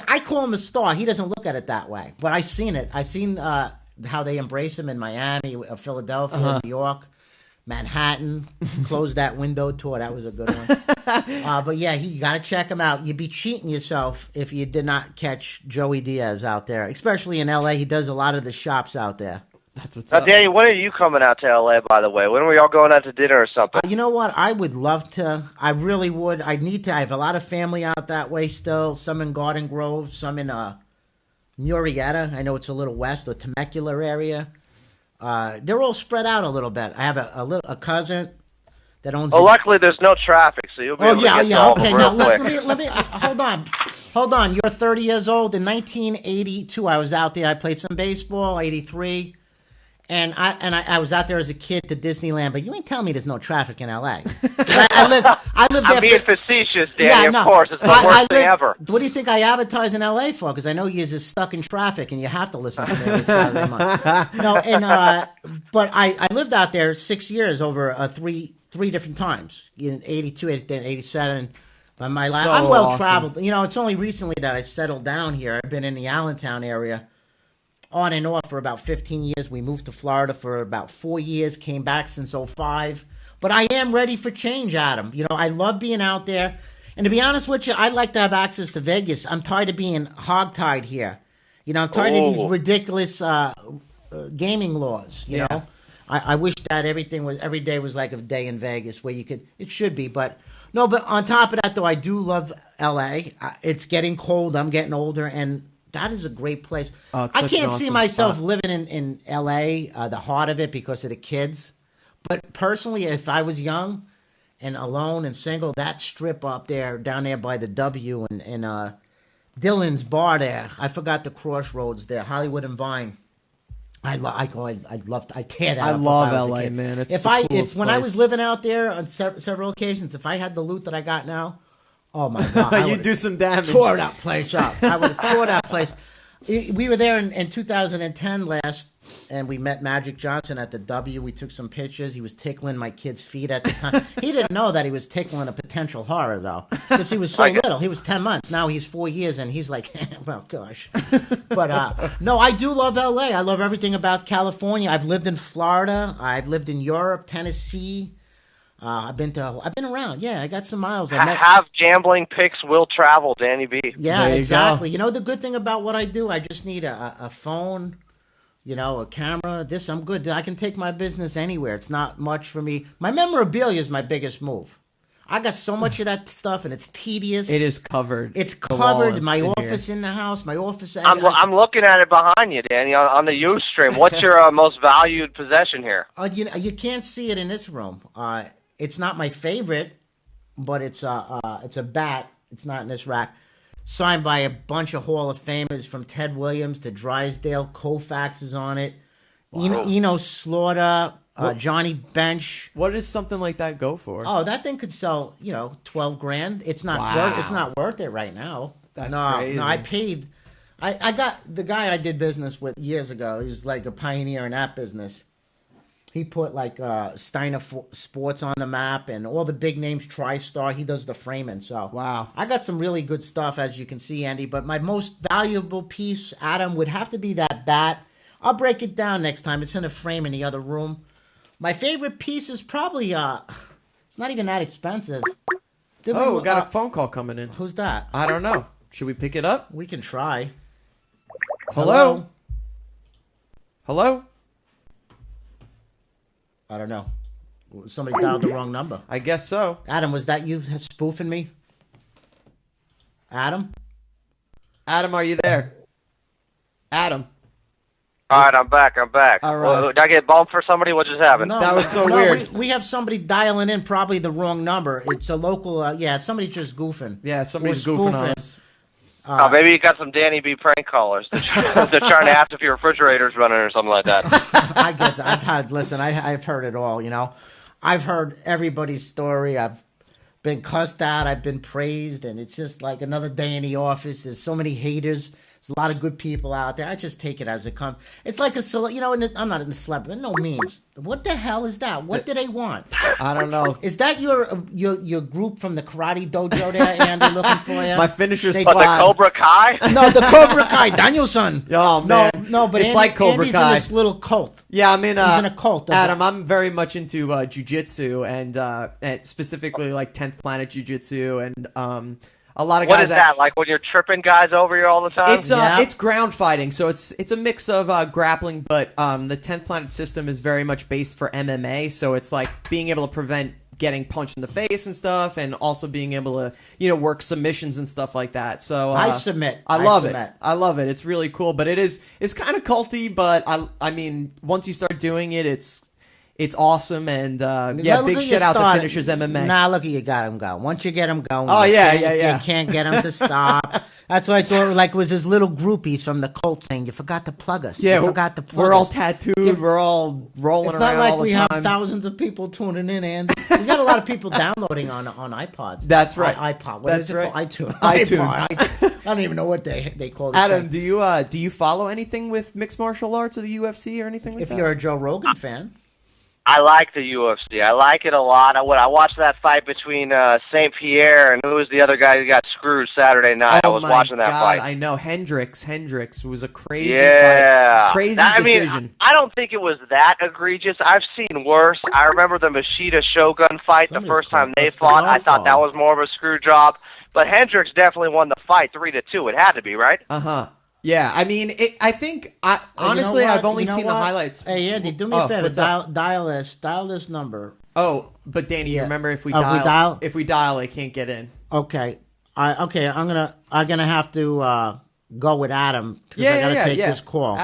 I call him a star. He doesn't look at it that way. But I seen it. I seen how they embrace him in Miami, Philadelphia, New York, Manhattan. Closed that window tour. That was a good one. But yeah, you got to check him out. You'd be cheating yourself if you did not catch Joey Diaz out there, especially in L.A. He does a lot of the shops out there. That's what's Now, up. Danny, when are you coming out to L.A., by the way? When are we all going out to dinner or something? You know what? I would love to. I really would. I need to. I have a lot of family out that way still. Some in Garden Grove, some in Murrieta. I know it's a little west, the Temecula area. They're all spread out a little bit. I have a cousin that owns. Well, luckily there's no traffic, so you'll be able to get to all of them real quick. Let me hold on. You're 30 years old. In 1982, I was out there. I played some baseball. 83. And I was out there as a kid to Disneyland, but you ain't telling me there's no traffic in L.A. I lived there. I'm being facetious, Danny. Of course, it's the worst thing ever. What do you think I advertise in L.A. for? Because I know you're just stuck in traffic, and you have to listen to me every Saturday month. No, but I lived out there 6 years over three different times in 82, 87. I'm well traveled. You know, it's only recently that I settled down here. I've been in the Allentown area on and off for about 15 years. We moved to Florida for about 4 years, came back since 05. But I am ready for change, Adam. You know, I love being out there. And to be honest with you, I'd like to have access to Vegas. I'm tired of being hogtied here. You know, I'm tired of these ridiculous gaming laws, you know. I wish that every day was like a day in Vegas where it should be. But on top of that, though, I do love L.A. It's getting cold. I'm getting older, and that is a great place. I can't see myself living in L.A., the heart of it, because of the kids. But personally, if I was young and alone and single, that strip up there, down there by the W and Dylan's bar there, I forgot the crossroads there, Hollywood and Vine. I'd tear that up. I love LA, kid. Man. It's when I was living out there on several occasions, if I had the loot that I got now, oh my God, you'd do some damage. Tore that place up. I would have tore that place. We were there in 2010 last, and we met Magic Johnson at the W. We took some pictures. He was tickling my kid's feet at the time. He didn't know that he was tickling a potential horror, though, because he was so little. He was 10 months. Now he's 4 years, and he's like, well, gosh. But, no, I do love L.A. I love everything about California. I've lived in Florida. I've lived in Europe, Tennessee. I've been around. Yeah, I got some miles. Have gambling picks will travel, Danny B. Yeah, exactly. You know, the good thing about what I do, I just need a phone, you know, a camera. I'm good. I can take my business anywhere. It's not much for me. My memorabilia is my biggest move. I got so much of that stuff, and it's tedious. It is covered. It's The wall covered. is My in office here. in the house. My office. I'm looking at it behind you, Danny, on the Ustream. What's your most valued possession here? You can't see it in this room. It's not my favorite, but it's a bat. It's not in this rack. Signed by a bunch of Hall of Famers from Ted Williams to Drysdale. Koufax is on it. Eno Slaughter, Johnny Bench. What does something like that go for? Oh, that thing could sell, $12,000. It's not Wow. it's not worth it right now. That's no, crazy. No, I paid. I got the guy I did business with years ago. He's like a pioneer in that business. He put like Steiner Sports on the map and all the big names. TriStar. He does the framing. So Wow. I got some really good stuff, as you can see, Andy. But my most valuable piece, Adam, would have to be that bat. I'll break it down next time. It's in a frame in the other room. My favorite piece is probably it's not even that expensive. We got a phone call coming in. Who's that? I don't know. Should we pick it up? We can try. Hello? Hello? I don't know. Somebody dialed the wrong number. I guess so. Adam, was that you spoofing me? Adam? Adam, are you there? Adam. All right, I'm back. All right. Did I get bumped for somebody? What just happened? That was so weird. We have somebody dialing in probably the wrong number. It's a local, somebody's just goofing. Yeah, somebody's Or goofing on spoofing. us. Maybe you got some Danny B prank callers. They're trying to ask if your refrigerator's running or something like that. I get that. I've heard it all, I've heard everybody's story. I've been cussed out. I've been praised. And it's just like another day in the office. There's so many haters. There's a lot of good people out there. I just take it as it comes. It's like I'm not in the celeb, by no means. What the hell is that? What do they want? I don't know. Is that your group from the karate dojo there, Andy, looking for you? My finisher They- But the squad. Cobra Kai? No, the Cobra Kai, Danielson. Oh, man. No, but It's like Cobra Andy's Kai. in this little cult. Yeah, I'm in. He's in a cult. Adam, I'm very much into jujitsu and specifically like 10th Planet Jiu-Jitsu and a lot of What guys. is that? Like when you're tripping guys over here all the time? It's ground fighting, so it's a mix of grappling, but the 10th Planet system is very much based for MMA, so it's like being able to prevent getting punched in the face and stuff, and also being able to work submissions and stuff like that. So I submit. I love submit. it. I love it. It's really cool, but it's kind of culty, but I mean, once you start doing it, it's awesome, and Look big at shit you out to start- Finishers MMA. Nah, look at you got him going. Once you get him going, Oh, you yeah, You can't get him to stop. That's what I thought. Like it was his little groupies from the cult saying, "You forgot to plug us. Yeah, you forgot to plug we're all us." tattooed. We're all rolling It's around not like all the we time. have thousands of people tuning in, and we got a lot of people downloading on iPods. That's right. iPod. What That's is it right. called? iTunes. iTunes. iPod. I don't even know what they call this Adam, thing. do you follow anything with mixed martial arts or the UFC or anything like If that? you're a Joe Rogan fan, I like the UFC. I like it a lot. I watched that fight between St. Pierre and who was the other guy who got screwed Saturday night. I was my watching that God, fight. I know Hendricks was a crazy Yeah. fight. Crazy I mean, decision. I don't think it was that egregious. I've seen worse. I remember the Machida Shogun fight Somebody's the first time they that's the fought. I thought Godfather. that was more of a screw job. But Hendricks definitely won the fight 3-2. It had to be, right? Yeah, I mean, honestly, you know what? I've only You know seen the what? highlights. Hey Andy, do me a favor. what's up? Dial this number. Oh, but Danny, you Yeah. remember if we Oh, if we dial, dial? I can't get in. Okay. I'm gonna have to go with Adam because I gotta take this call.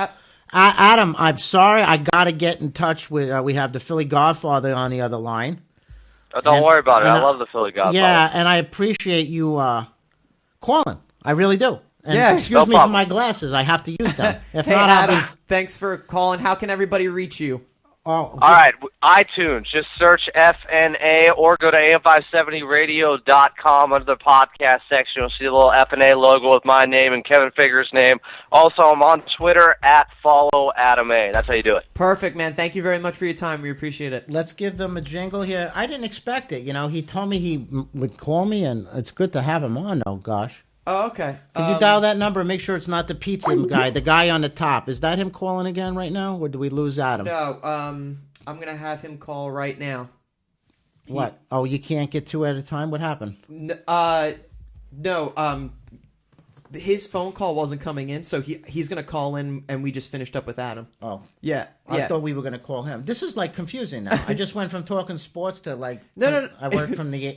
Adam, I'm sorry. I gotta get in touch with. We have the Philly Godfather on the other line. Oh, don't worry about it. and I love the Philly Godfather. Yeah, and I appreciate you calling. I really do. And Yeah, excuse no me for problem. my glasses. I have to use them. If Hey, not, Adam, thanks for calling. How can everybody reach you? All right, iTunes. Just search FNA or go to am570radio.com under the podcast section. You'll see the little FNA logo with my name and Kevin Figure's name. Also, I'm on Twitter at @followAdamA. That's how you do it. Perfect, man. Thank you very much for your time. We appreciate it. let's give them a jingle here. I didn't expect it. He told me he would call me, and it's good to have him on. Oh gosh. Oh, okay. Could you dial that number and make sure it's not the pizza guy, the guy on the top? Is that him calling again right now, or do we lose Adam? No, I'm gonna have him call right now. What? Oh, you can't get two at a time? What happened? No, his phone call wasn't coming in, so he's gonna call in, and we just finished up with Adam. Oh. Yeah, I yeah. thought we were going to call him. This is like confusing now. I just went from talking sports to like. No. I work from the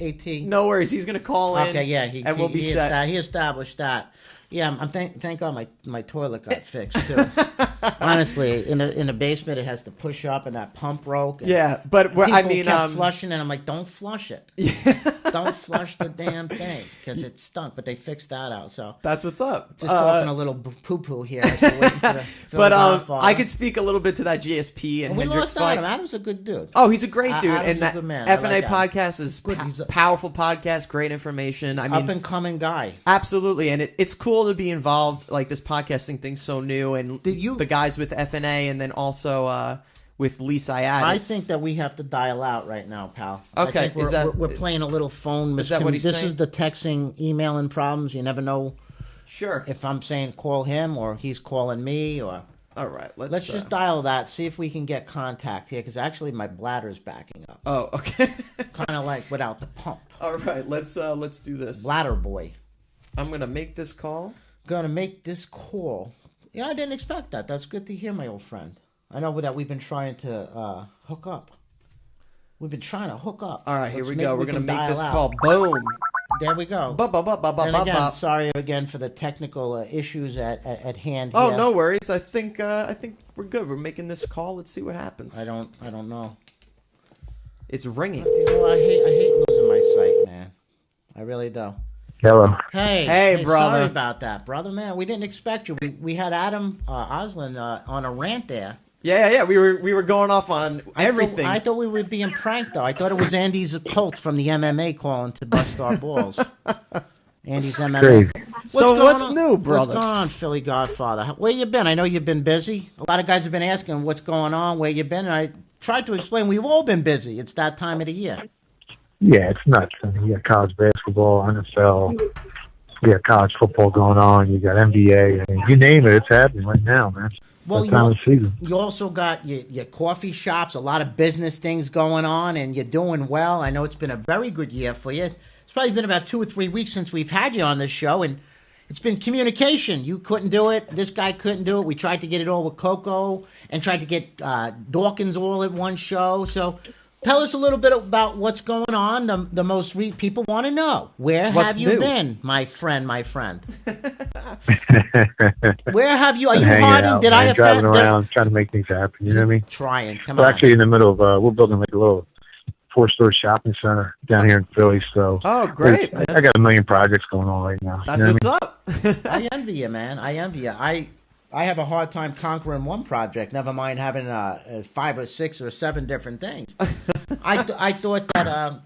AT. No worries. He's gonna call in. Okay, yeah, and we'll be set. He established that. Yeah, thank God my toilet got fixed too. Honestly, in the basement, it has to push up, and that pump broke. And Yeah, but people kept flushing, and I'm like, don't flush it. Don't flush the damn thing because it stunk. But they fixed that out. So that's what's up. just talking a little poo poo here. As we're waiting for the But Godfather. I could speak a little bit to that GSP and we Hendricks lost fight. Adam. Adam's a good dude. Oh, he's a great dude, Adam's and a that good man. I F&A like Adam. podcast is Good. He's a powerful podcast, great information. I mean, up and coming guy. absolutely, and it's cool to be involved. Like this podcasting thing's so new, and the guys with F&A, and then also with Lee Syad. I think that we have to dial out right now, pal. Okay, I think we're playing a little phone. Is that what he's This saying? is the texting, emailing problems. You never know Sure. if I'm saying call him or he's calling me or. All right, Let's just dial that. See if we can get contact here, because actually my bladder's backing up. Oh, okay. Kind of like without the pump. All right, let's do this. Bladder boy. I'm gonna make this call. Gonna make this call. Yeah, I didn't expect that. That's good to hear, my old friend. I know that we've been trying to hook up. We've been trying to hook up. All right, here Let's we make- go. We're can gonna make dial this out. call. Boom. There we go. And And again, sorry again for the technical issues at hand. Oh, here. no worries. I think we're good. We're making this call. Let's see what happens. I don't know. It's ringing. You know what? I hate losing my sight, man. I really do. Hello. Hey, brother. Sorry about that, brother. Man, we didn't expect you. We had Adam Oslin on a rant there. Yeah. We were going off on everything. I thought we were being pranked, though. I thought it was Andy's Colt from the MMA calling to bust our balls. Andy's MMA. Crazy. What's new, brother? What's going on, Philly Godfather? Where you been? I know you've been busy. A lot of guys have been asking what's going on, where you been, and I tried to explain we've all been busy. It's that time of the year. Yeah, it's nuts. I mean, you got college basketball, NFL, you got college football going on, you got NBA. I mean, you name it, it's happening right now, man. Well, That time of the season. you also got your coffee shops, a lot of business things going on, and you're doing well. I know it's been a very good year for you. It's probably been about 2 or 3 weeks since we've had you on this show, and it's been communication. You couldn't do it. This guy couldn't do it. We tried to get it all with Coco and tried to get Dawkins all at one show. So tell us a little bit about what's going on. The most people want to know. Where What's have you new? been, my friend? Where have you? Are you Hanging hiding? out, Did I man, offend? driving around, trying to make things happen, you know what I mean? Trying. Come We're on. actually in the middle of, we're building like a little 4-store shopping center down here in Philly, so. Oh, great, man. I got a million projects going on right now. That's you know what's what up. I envy you, man. I envy you. I have a hard time conquering one project. Never mind having 5 or 6 or 7 different things. I thought that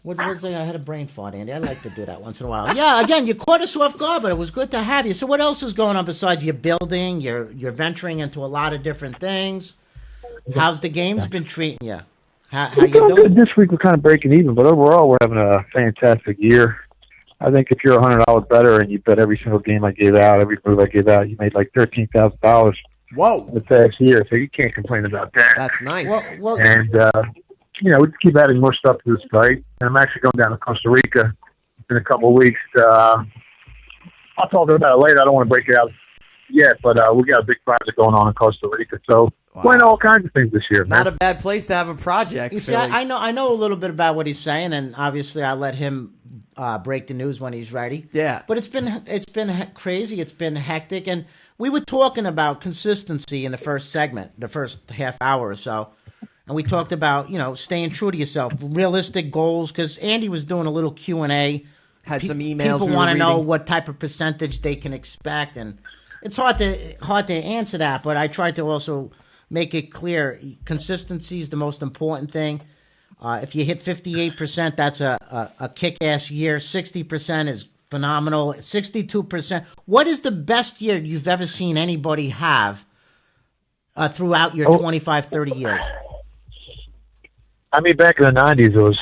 what was it? I had a brain fart, Andy. I like to do that once in a while. Yeah, again, you caught us off guard, but it was good to have you. So what else is going on besides your building? You're venturing into a lot of different things. How's the games been treating you? How you doing? This week we're kind of breaking even, but overall we're having a fantastic year. I think if you're $100 better and you bet every single game I gave out, every move I gave out, you made like $13,000 Whoa. the past year, so you can't complain about that. That's nice. Well, And we just keep adding more stuff to the site. And I'm actually going down to Costa Rica in a couple of weeks. I'll talk about it later. I don't want to break it out yet, but we got a big project going on in Costa Rica. So playing all kinds of things this year, man. Not a bad place to have a project. You see, Philly. I know a little bit about what he's saying, and obviously I let him break the news when he's ready. Yeah. But it's been crazy. It's been hectic, and we were talking about consistency in the first segment, the first half hour or so, and we talked about staying true to yourself, realistic goals, because Andy was doing a little Q&A. Had some emails. People we were want to know reading. what type of percentage they can expect, and it's hard to answer that. But I tried to also make it clear: consistency is the most important thing. If you hit 58%, that's a kick-ass year. 60% is phenomenal. 62%. What is the best year you've ever seen anybody have throughout your 25, 30 years? I mean, back in the 90s,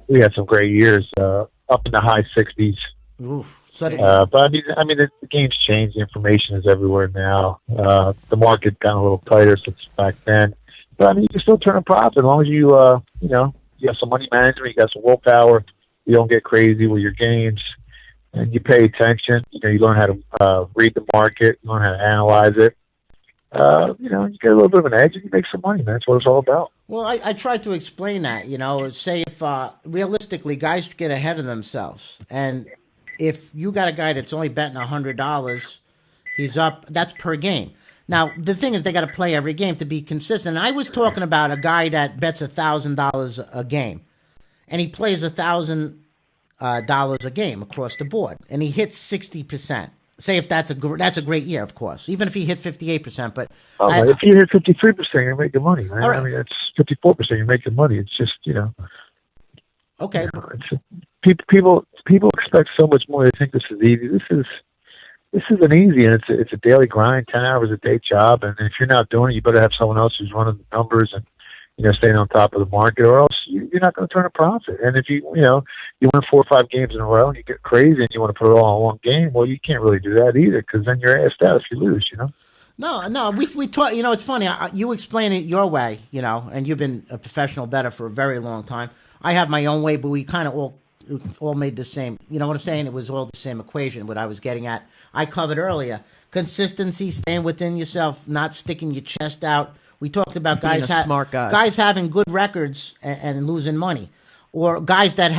we had some great years, up in the high 60s. Oof. So But I mean, the game's changed. The information is everywhere now. The market got a little tighter since back then. But I mean, you can still turn a profit as long as you have some money management, you got some willpower, you don't get crazy with your games. and you pay attention. You learn how to read the market, you learn how to analyze it. You get a little bit of an edge and you make some money, man. That's what it's all about. Well, I tried to explain that, say if realistically guys get ahead of themselves, and if you got a guy that's only betting $100, he's up, that's per game. Now, the thing is they got to play every game to be consistent. And I was talking about a guy that bets $1,000 a game, and he plays $1,000 a game across the board, and he hits 60%. Say if that's a great year, of course. Even if he hit 58%, but if you hit 53%, you're making money, man. All right. I mean, it's 54%. You're making money. It's just okay. People expect so much more. They think this is easy. This isn't easy, and it's a daily grind, 10 hours a day job. And if you're not doing it, you better have someone else who's running the numbers and staying on top of the market, or else you're not going to turn a profit. And if you win 4 or 5 games in a row and you get crazy and you want to put it all in one game, well, you can't really do that either, because then you're asked out if you lose. No, we talk. It's funny. You explain it your way, and you've been a professional bettor for a very long time. I have my own way, but we kind of all made the same. You know what I'm saying? It was all the same equation. What I was getting at, I covered earlier: consistency, staying within yourself, not sticking your chest out. We talked about Being smart guy. guys having good records and losing money, or guys that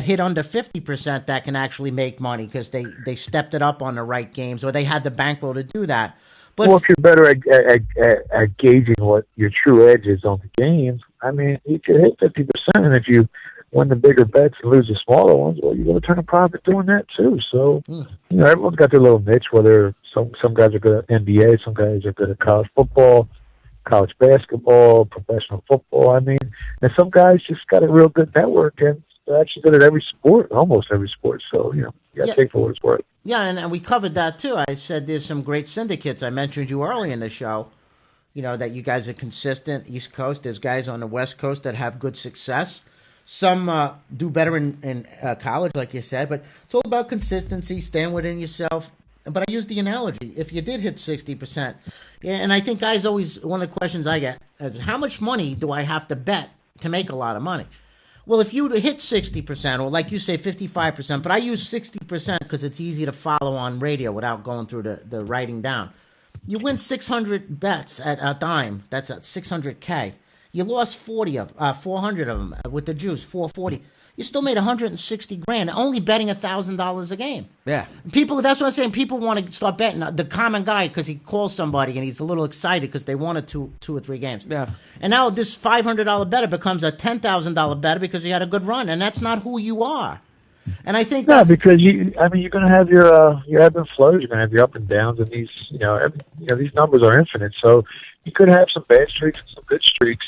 hit under 50% that can actually make money because they stepped it up on the right games, or they had the bankroll to do that. But if you're better at gauging what your true edge is on the games, I mean, you could hit 50%, and if you win the bigger bets and lose the smaller ones, well, you're going to turn a profit doing that too. So, everyone's got their little niche. Whether some guys are good at NBA, some guys are good at college football, college basketball, professional football. I mean, and some guys just got a real good network, and they're actually good at every sport, almost every sport. So, you got to take for what it's worth. Yeah, and we covered that too. I said there's some great syndicates. I mentioned you early in the show, that you guys are consistent, East Coast. There's guys on the West Coast that have good success. Some do better in college, like you said, but it's all about consistency, staying within yourself. But I use the analogy. If you did hit 60%, and I think guys always, one of the questions I get is, how much money do I have to bet to make a lot of money? Well, if you hit 60%, or like you say, 55%, but I use 60% because it's easy to follow on radio without going through the writing down. You win 600 bets at a dime. That's at 600K. You lost 400 of them with the juice, 440. You still made 160 grand, only betting $1,000 a game. Yeah. People, that's what I'm saying. People want to start betting. The common guy, because he calls somebody and he's a little excited because they won two or three games. Yeah. And now this $500 bettor becomes a $10,000 bettor because he had a good run, and that's not who you are. And I think because you're going to have your ebb and flows. You're going to have your up and downs, and these these numbers are infinite. So you could have some bad streaks and some good streaks.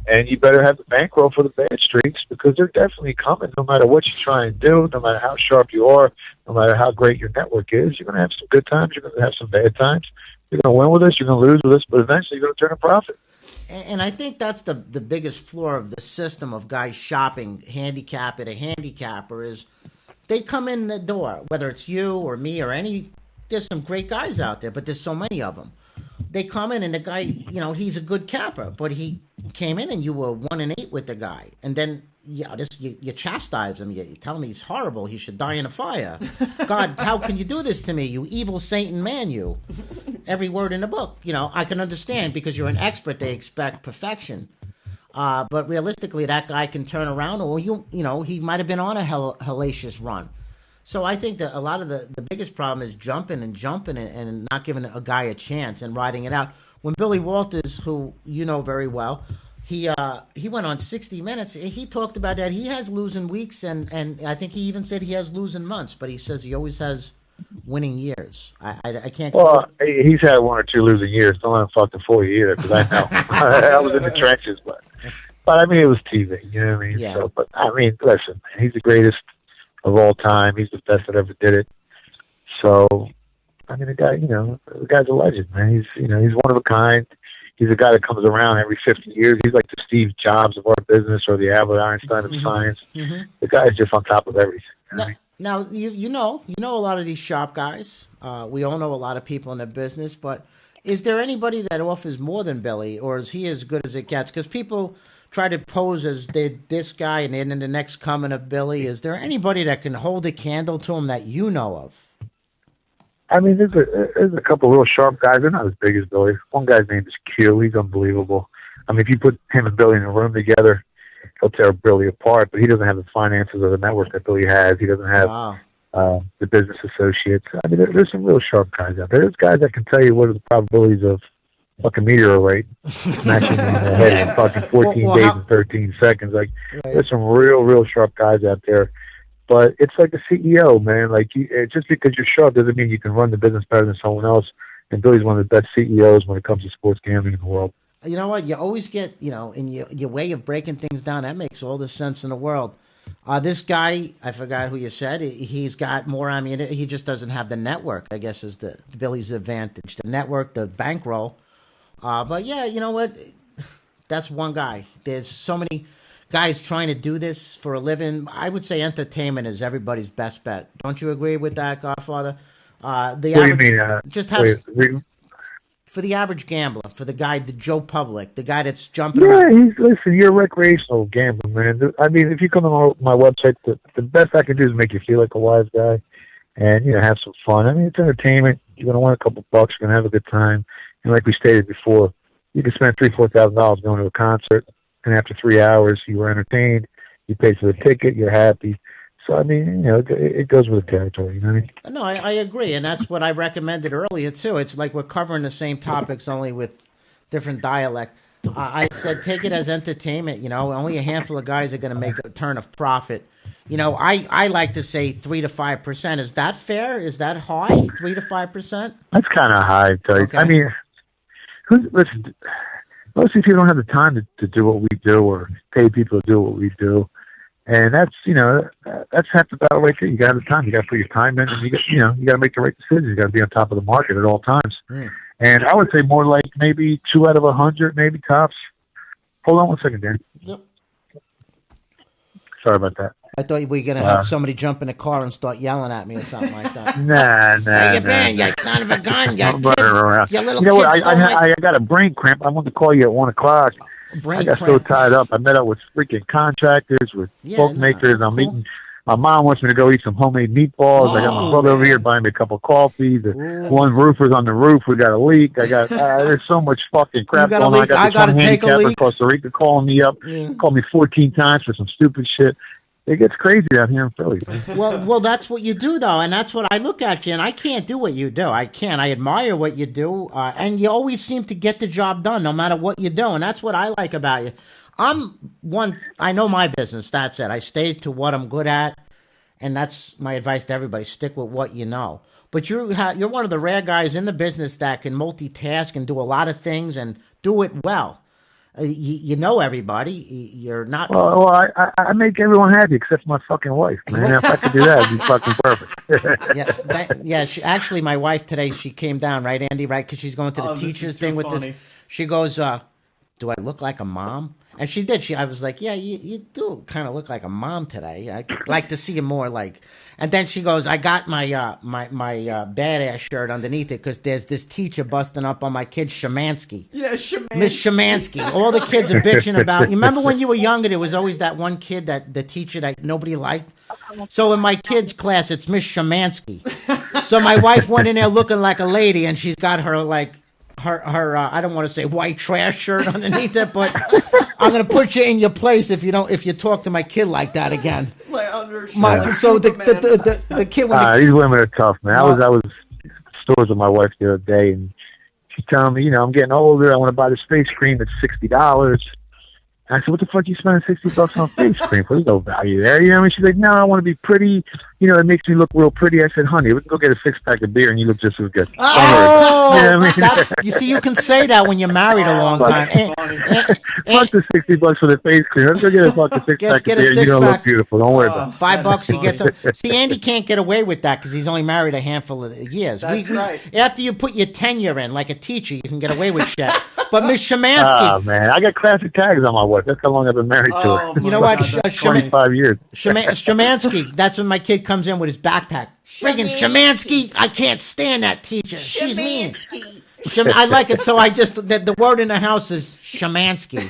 And you better have the bankroll for the bad streaks, because they're definitely coming no matter what you try and do, no matter how sharp you are, no matter how great your network is. You're going to have some good times. You're going to have some bad times. You're going to win with us. You're going to lose with us. But eventually you're going to turn a profit. And I think that's the biggest flaw of the system of guys shopping handicap at a handicapper is they come in the door, whether it's you or me or there's some great guys out there, but there's so many of them. They come in and the guy, he's a good capper, but he came in and you were 1-8 with the guy. And then, you chastise him. You tell him he's horrible. He should die in a fire. God, how can you do this to me, you evil Satan man, you? Every word in the book. I can understand because you're an expert. They expect perfection. But realistically, that guy can turn around, or, he might have been on a hellacious run. So I think that a lot of the biggest problem is jumping and not giving a guy a chance and riding it out. When Billy Walters, who you know very well, he went on 60 Minutes. He talked about that. He has losing weeks, and I think he even said he has losing months, but he says he always has winning years. I can't. Well, he's had 1 or 2 losing years. Don't let him fucking fool you either, because I know. I was in the trenches, but I mean, it was TV. You know what I mean? Yeah. So, but I mean, listen, man, he's the greatest of all time. He's the best that ever did it. So, I mean, the guy's a legend, man. He's one of a kind. He's a guy that comes around every 50 years. He's like the Steve Jobs of our business, or the Albert Einstein of science. Mm-hmm. The guy's just on top of everything. Now you know a lot of these shop guys. We all know a lot of people in the business, but is there anybody that offers more than Billy, or is he as good as it gets? Because people try to pose as this guy and then the next coming of Billy. Is there anybody that can hold a candle to him that you know of? I mean, there's a couple real sharp guys. They're not as big as Billy. One guy's name is Q. He's unbelievable. I mean, if you put him and Billy in a room together, he'll tear Billy apart. But he doesn't have the finances of the network that Billy has. He doesn't have the business associates. I mean, there's some real sharp guys out there. There's guys that can tell you what are the probabilities of fucking meteorite smashing in the head in fucking 14 days and 13 seconds. Like, there's some real sharp guys out there. But it's like a CEO, man. Like, just because you're sharp doesn't mean you can run the business better than someone else. And Billy's one of the best CEOs when it comes to sports gambling in the world. You know what? You always get, in your way of breaking things down, that makes all the sense in the world. This guy, I forgot who you said, he's got more, I mean, he just doesn't have the network, I guess, is Billy's advantage. The network, the bankroll. But yeah, you know what? That's one guy. There's so many guys trying to do this for a living. I would say entertainment is everybody's best bet. Don't you agree with that, Godfather? What do you mean? For the average gambler, for the guy, the Joe Public, the guy that's jumping Yeah, around. listen, you're a recreational gambler, man. I mean, if you come on my website, the best I can do is make you feel like a wise guy and, have some fun. I mean, it's entertainment. You're going to win a couple bucks. You're going to have a good time. And like we stated before, you can spend $3,000-$4,000 going to a concert, and after 3 hours, you were entertained. You paid for the ticket. You're happy. So, I mean, it goes with the territory, you know what I mean? No, I agree, and that's what I recommended earlier, too. It's like we're covering the same topics, only with different dialect. I said take it as entertainment, Only a handful of guys are going to make a turn of profit. I like to say 3 to 5%. Is that fair? Is that high, 3 to 5%? That's kind of high, I tell you. Okay. I mean, listen, most people don't have the time to do what we do or pay people to do what we do. And that's, that's half the battle right there. You got to have the time. You got to put your time in, and you got to make the right decisions. You got to be on top of the market at all times. And I would say more like maybe 2 out of 100, maybe tops. Hold on one second, Dan. Yep. Sorry about that. I thought you were going to have somebody jump in a car and start yelling at me or something like that. Nah. Hey, you bang, you son of a gun, you I'm running around. kids, you little You know what? kids. I got a brain cramp. I wanted to call you at 1 o'clock. I got so tied up. I met up with freaking contractors, with bookmakers. I'm eating. My mom wants me to go eat some homemade meatballs. I got my brother over here buying me a cup of coffee. One roofer's on the roof. We got a leak. I got there's so much fucking crap going on. I got this handicapper in Costa Rica calling me up. Called me 14 times for some stupid shit. It gets crazy out here in Philly. Man. Well, that's what you do, though, and that's what I look at you, and I can't do what you do. I can't. I admire what you do, and you always seem to get the job done, no matter what you do, and that's what I like about you. I know my business. That's it. I stay to what I'm good at, and that's my advice to everybody: stick with what you know. But you're one of the rare guys in the business that can multitask and do a lot of things and do it well. You know everybody. You're not. Well, I make everyone happy except my fucking wife, man. If I could do that, it'd be fucking perfect. Actually, my wife today, she came down, right, Andy, right? Because she's going to the teachers thing with this. She goes, do I look like a mom? And she did. I was like, yeah, you do kind of look like a mom today. I'd like to see you more like. And then she goes, I got my badass shirt underneath it because there's this teacher busting up on my kid, Shemansky. Yeah, Shemansky. Miss Shemansky. All the kids are bitching about. You remember when you were younger, there was always that one kid, that the teacher that nobody liked? So in my kids' class, it's Miss Shemansky. So my wife went in there looking like a lady, and she's got her her I don't want to say white trash shirt underneath it, but I'm gonna put you in your place if you talk to my kid like that again. So the kid. These women are tough, man. I was at stores with my wife the other day, and she's telling me, I'm getting older. I want to buy this face cream. It's $60. I said, what the fuck you spending $60 on face cream for? There's no value there. She's like, no, I want to be pretty. It makes me look real pretty. I said, honey, we can go get a 6-pack of beer and you look just as good. Oh, you see, you can say that when you're married a long time. Fuck the $60 for the face cream. Let's go get a fucking 6-pack of beer. You're going to look beautiful. Don't worry about it. $5, he gets See, Andy can't get away with that because he's only married a handful of years. That's right. After you put your tenure in, like a teacher, you can get away with shit. But Miss Shemansky. Oh, man. I got classic tags on my wife. That's how long I've been married to her. You know what? 25 years. Shemansky, that's when my kid comes in with his backpack. Friggin' Shemansky, I can't stand that teacher. She's mean. I like it. So the word in the house is Shemansky.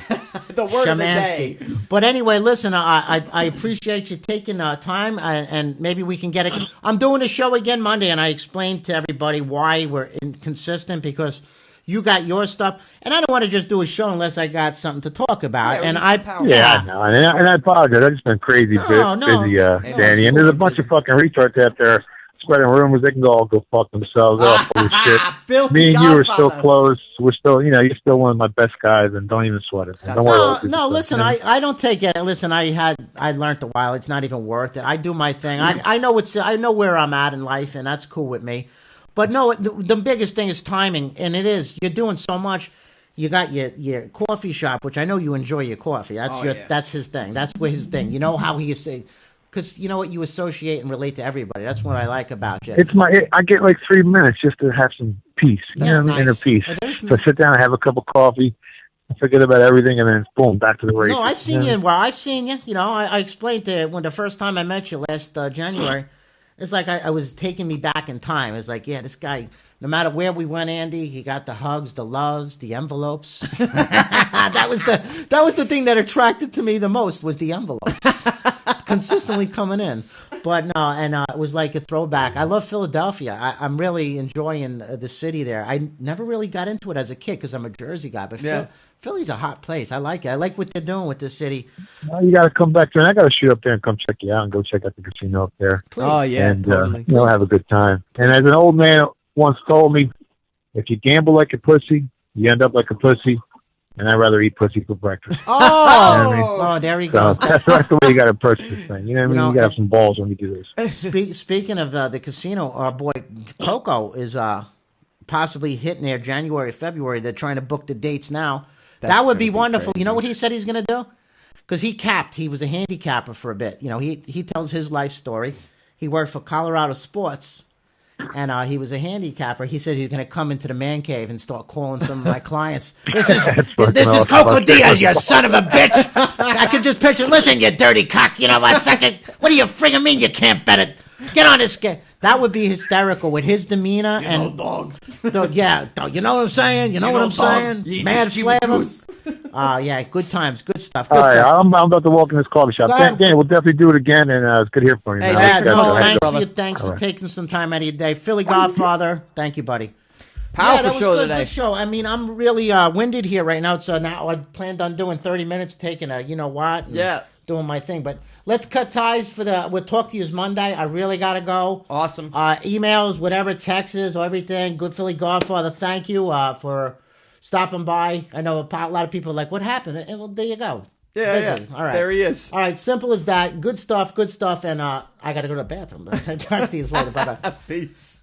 The word of the day. But anyway, listen, I appreciate you taking time, and maybe we can get it. I'm doing a show again Monday, and I explained to everybody why we're inconsistent, because you got your stuff, and I don't want to just do a show unless I got something to talk about. Yeah, and I know, and I apologize. I've just been crazy busy, Danny. And there's a bunch of fucking retards out there spreading rumors. They can all go fuck themselves. They're all full of shit. Me and you are still close. We're still, you're still one of my best guys, and don't even sweat it. Don't worry. No, listen, I don't take it. Listen, I learned a while. It's not even worth it. I do my thing. I know where I'm at in life, and that's cool with me. But no, the biggest thing is timing, and it is. You're doing so much. You got your coffee shop, which I know you enjoy your coffee. That's his thing. That's his thing. You know how he is saying, because you know what, you associate and relate to everybody. That's what I like about you. I get like 3 minutes just to have some peace, inner peace. So sit down and have a cup of coffee, forget about everything, and then boom, back to the race. No, I've seen you. Well, I've seen you. You know, I explained to when the first time I met you last January. It's like I was taking me back in time. It's like, yeah, this guy, no matter where we went, Andy, he got the hugs, the loves, the envelopes. that was the thing that attracted to me the most, was the envelopes. Consistently coming in. But no, and it was like a throwback. I love Philadelphia. I'm really enjoying the city there. I never really got into it as a kid because I'm a Jersey guy. But Philly's a hot place. I like it. I like what they're doing with the city. Well, you got to come back there, and I got to shoot up there and come check you out and go check out the casino up there. Please. Oh, yeah, and totally. Have a good time. And as an old man once told me, if you gamble like a pussy, you end up like a pussy. And I'd rather eat pussy for breakfast. Oh, you know what I mean? Oh, there he goes. So that's the way you got to approach this thing. You know what I mean? You got to have some balls when you do this. Speaking of the casino, our boy Coco is possibly hitting there January, February. They're trying to book the dates now. That would be wonderful. Crazy. You know what he said he's going to do? Because he was a handicapper for a bit. You know, he tells his life story. He worked for Colorado Sports, and he was a handicapper. He said he's going to come into the man cave and start calling some of my clients. This is Coco Diaz, you son of a bitch. I could just picture, listen, you dirty cock, you know what, second, what do you friggin' mean you can't bet it? Get on this game. That would be hysterical with his demeanor dog. Dog, you know what I'm saying? You know what I'm saying? Mad flavor. Yeah, good times, good stuff. Good stuff. I'm about to walk in this coffee shop. Danny, we'll definitely do it again, and it's good to hear from you. Hey, thanks for taking some time out of your day. Philly Godfather, thank you, buddy. Powerful show today. Good show. I mean, I'm really winded here right now, so now I planned on doing 30 minutes, taking a you know what, and doing my thing. But let's cut ties we'll talk to you Monday. I really got to go. Awesome. Emails, whatever, texts, or everything. Good Philly Godfather, thank you for stopping by. I know a lot of people are like, what happened? Well, there you go. Yeah. All right. There he is. All right, simple as that. Good stuff. And I got to go to the bathroom. Talk to you later. Bye-bye. Peace.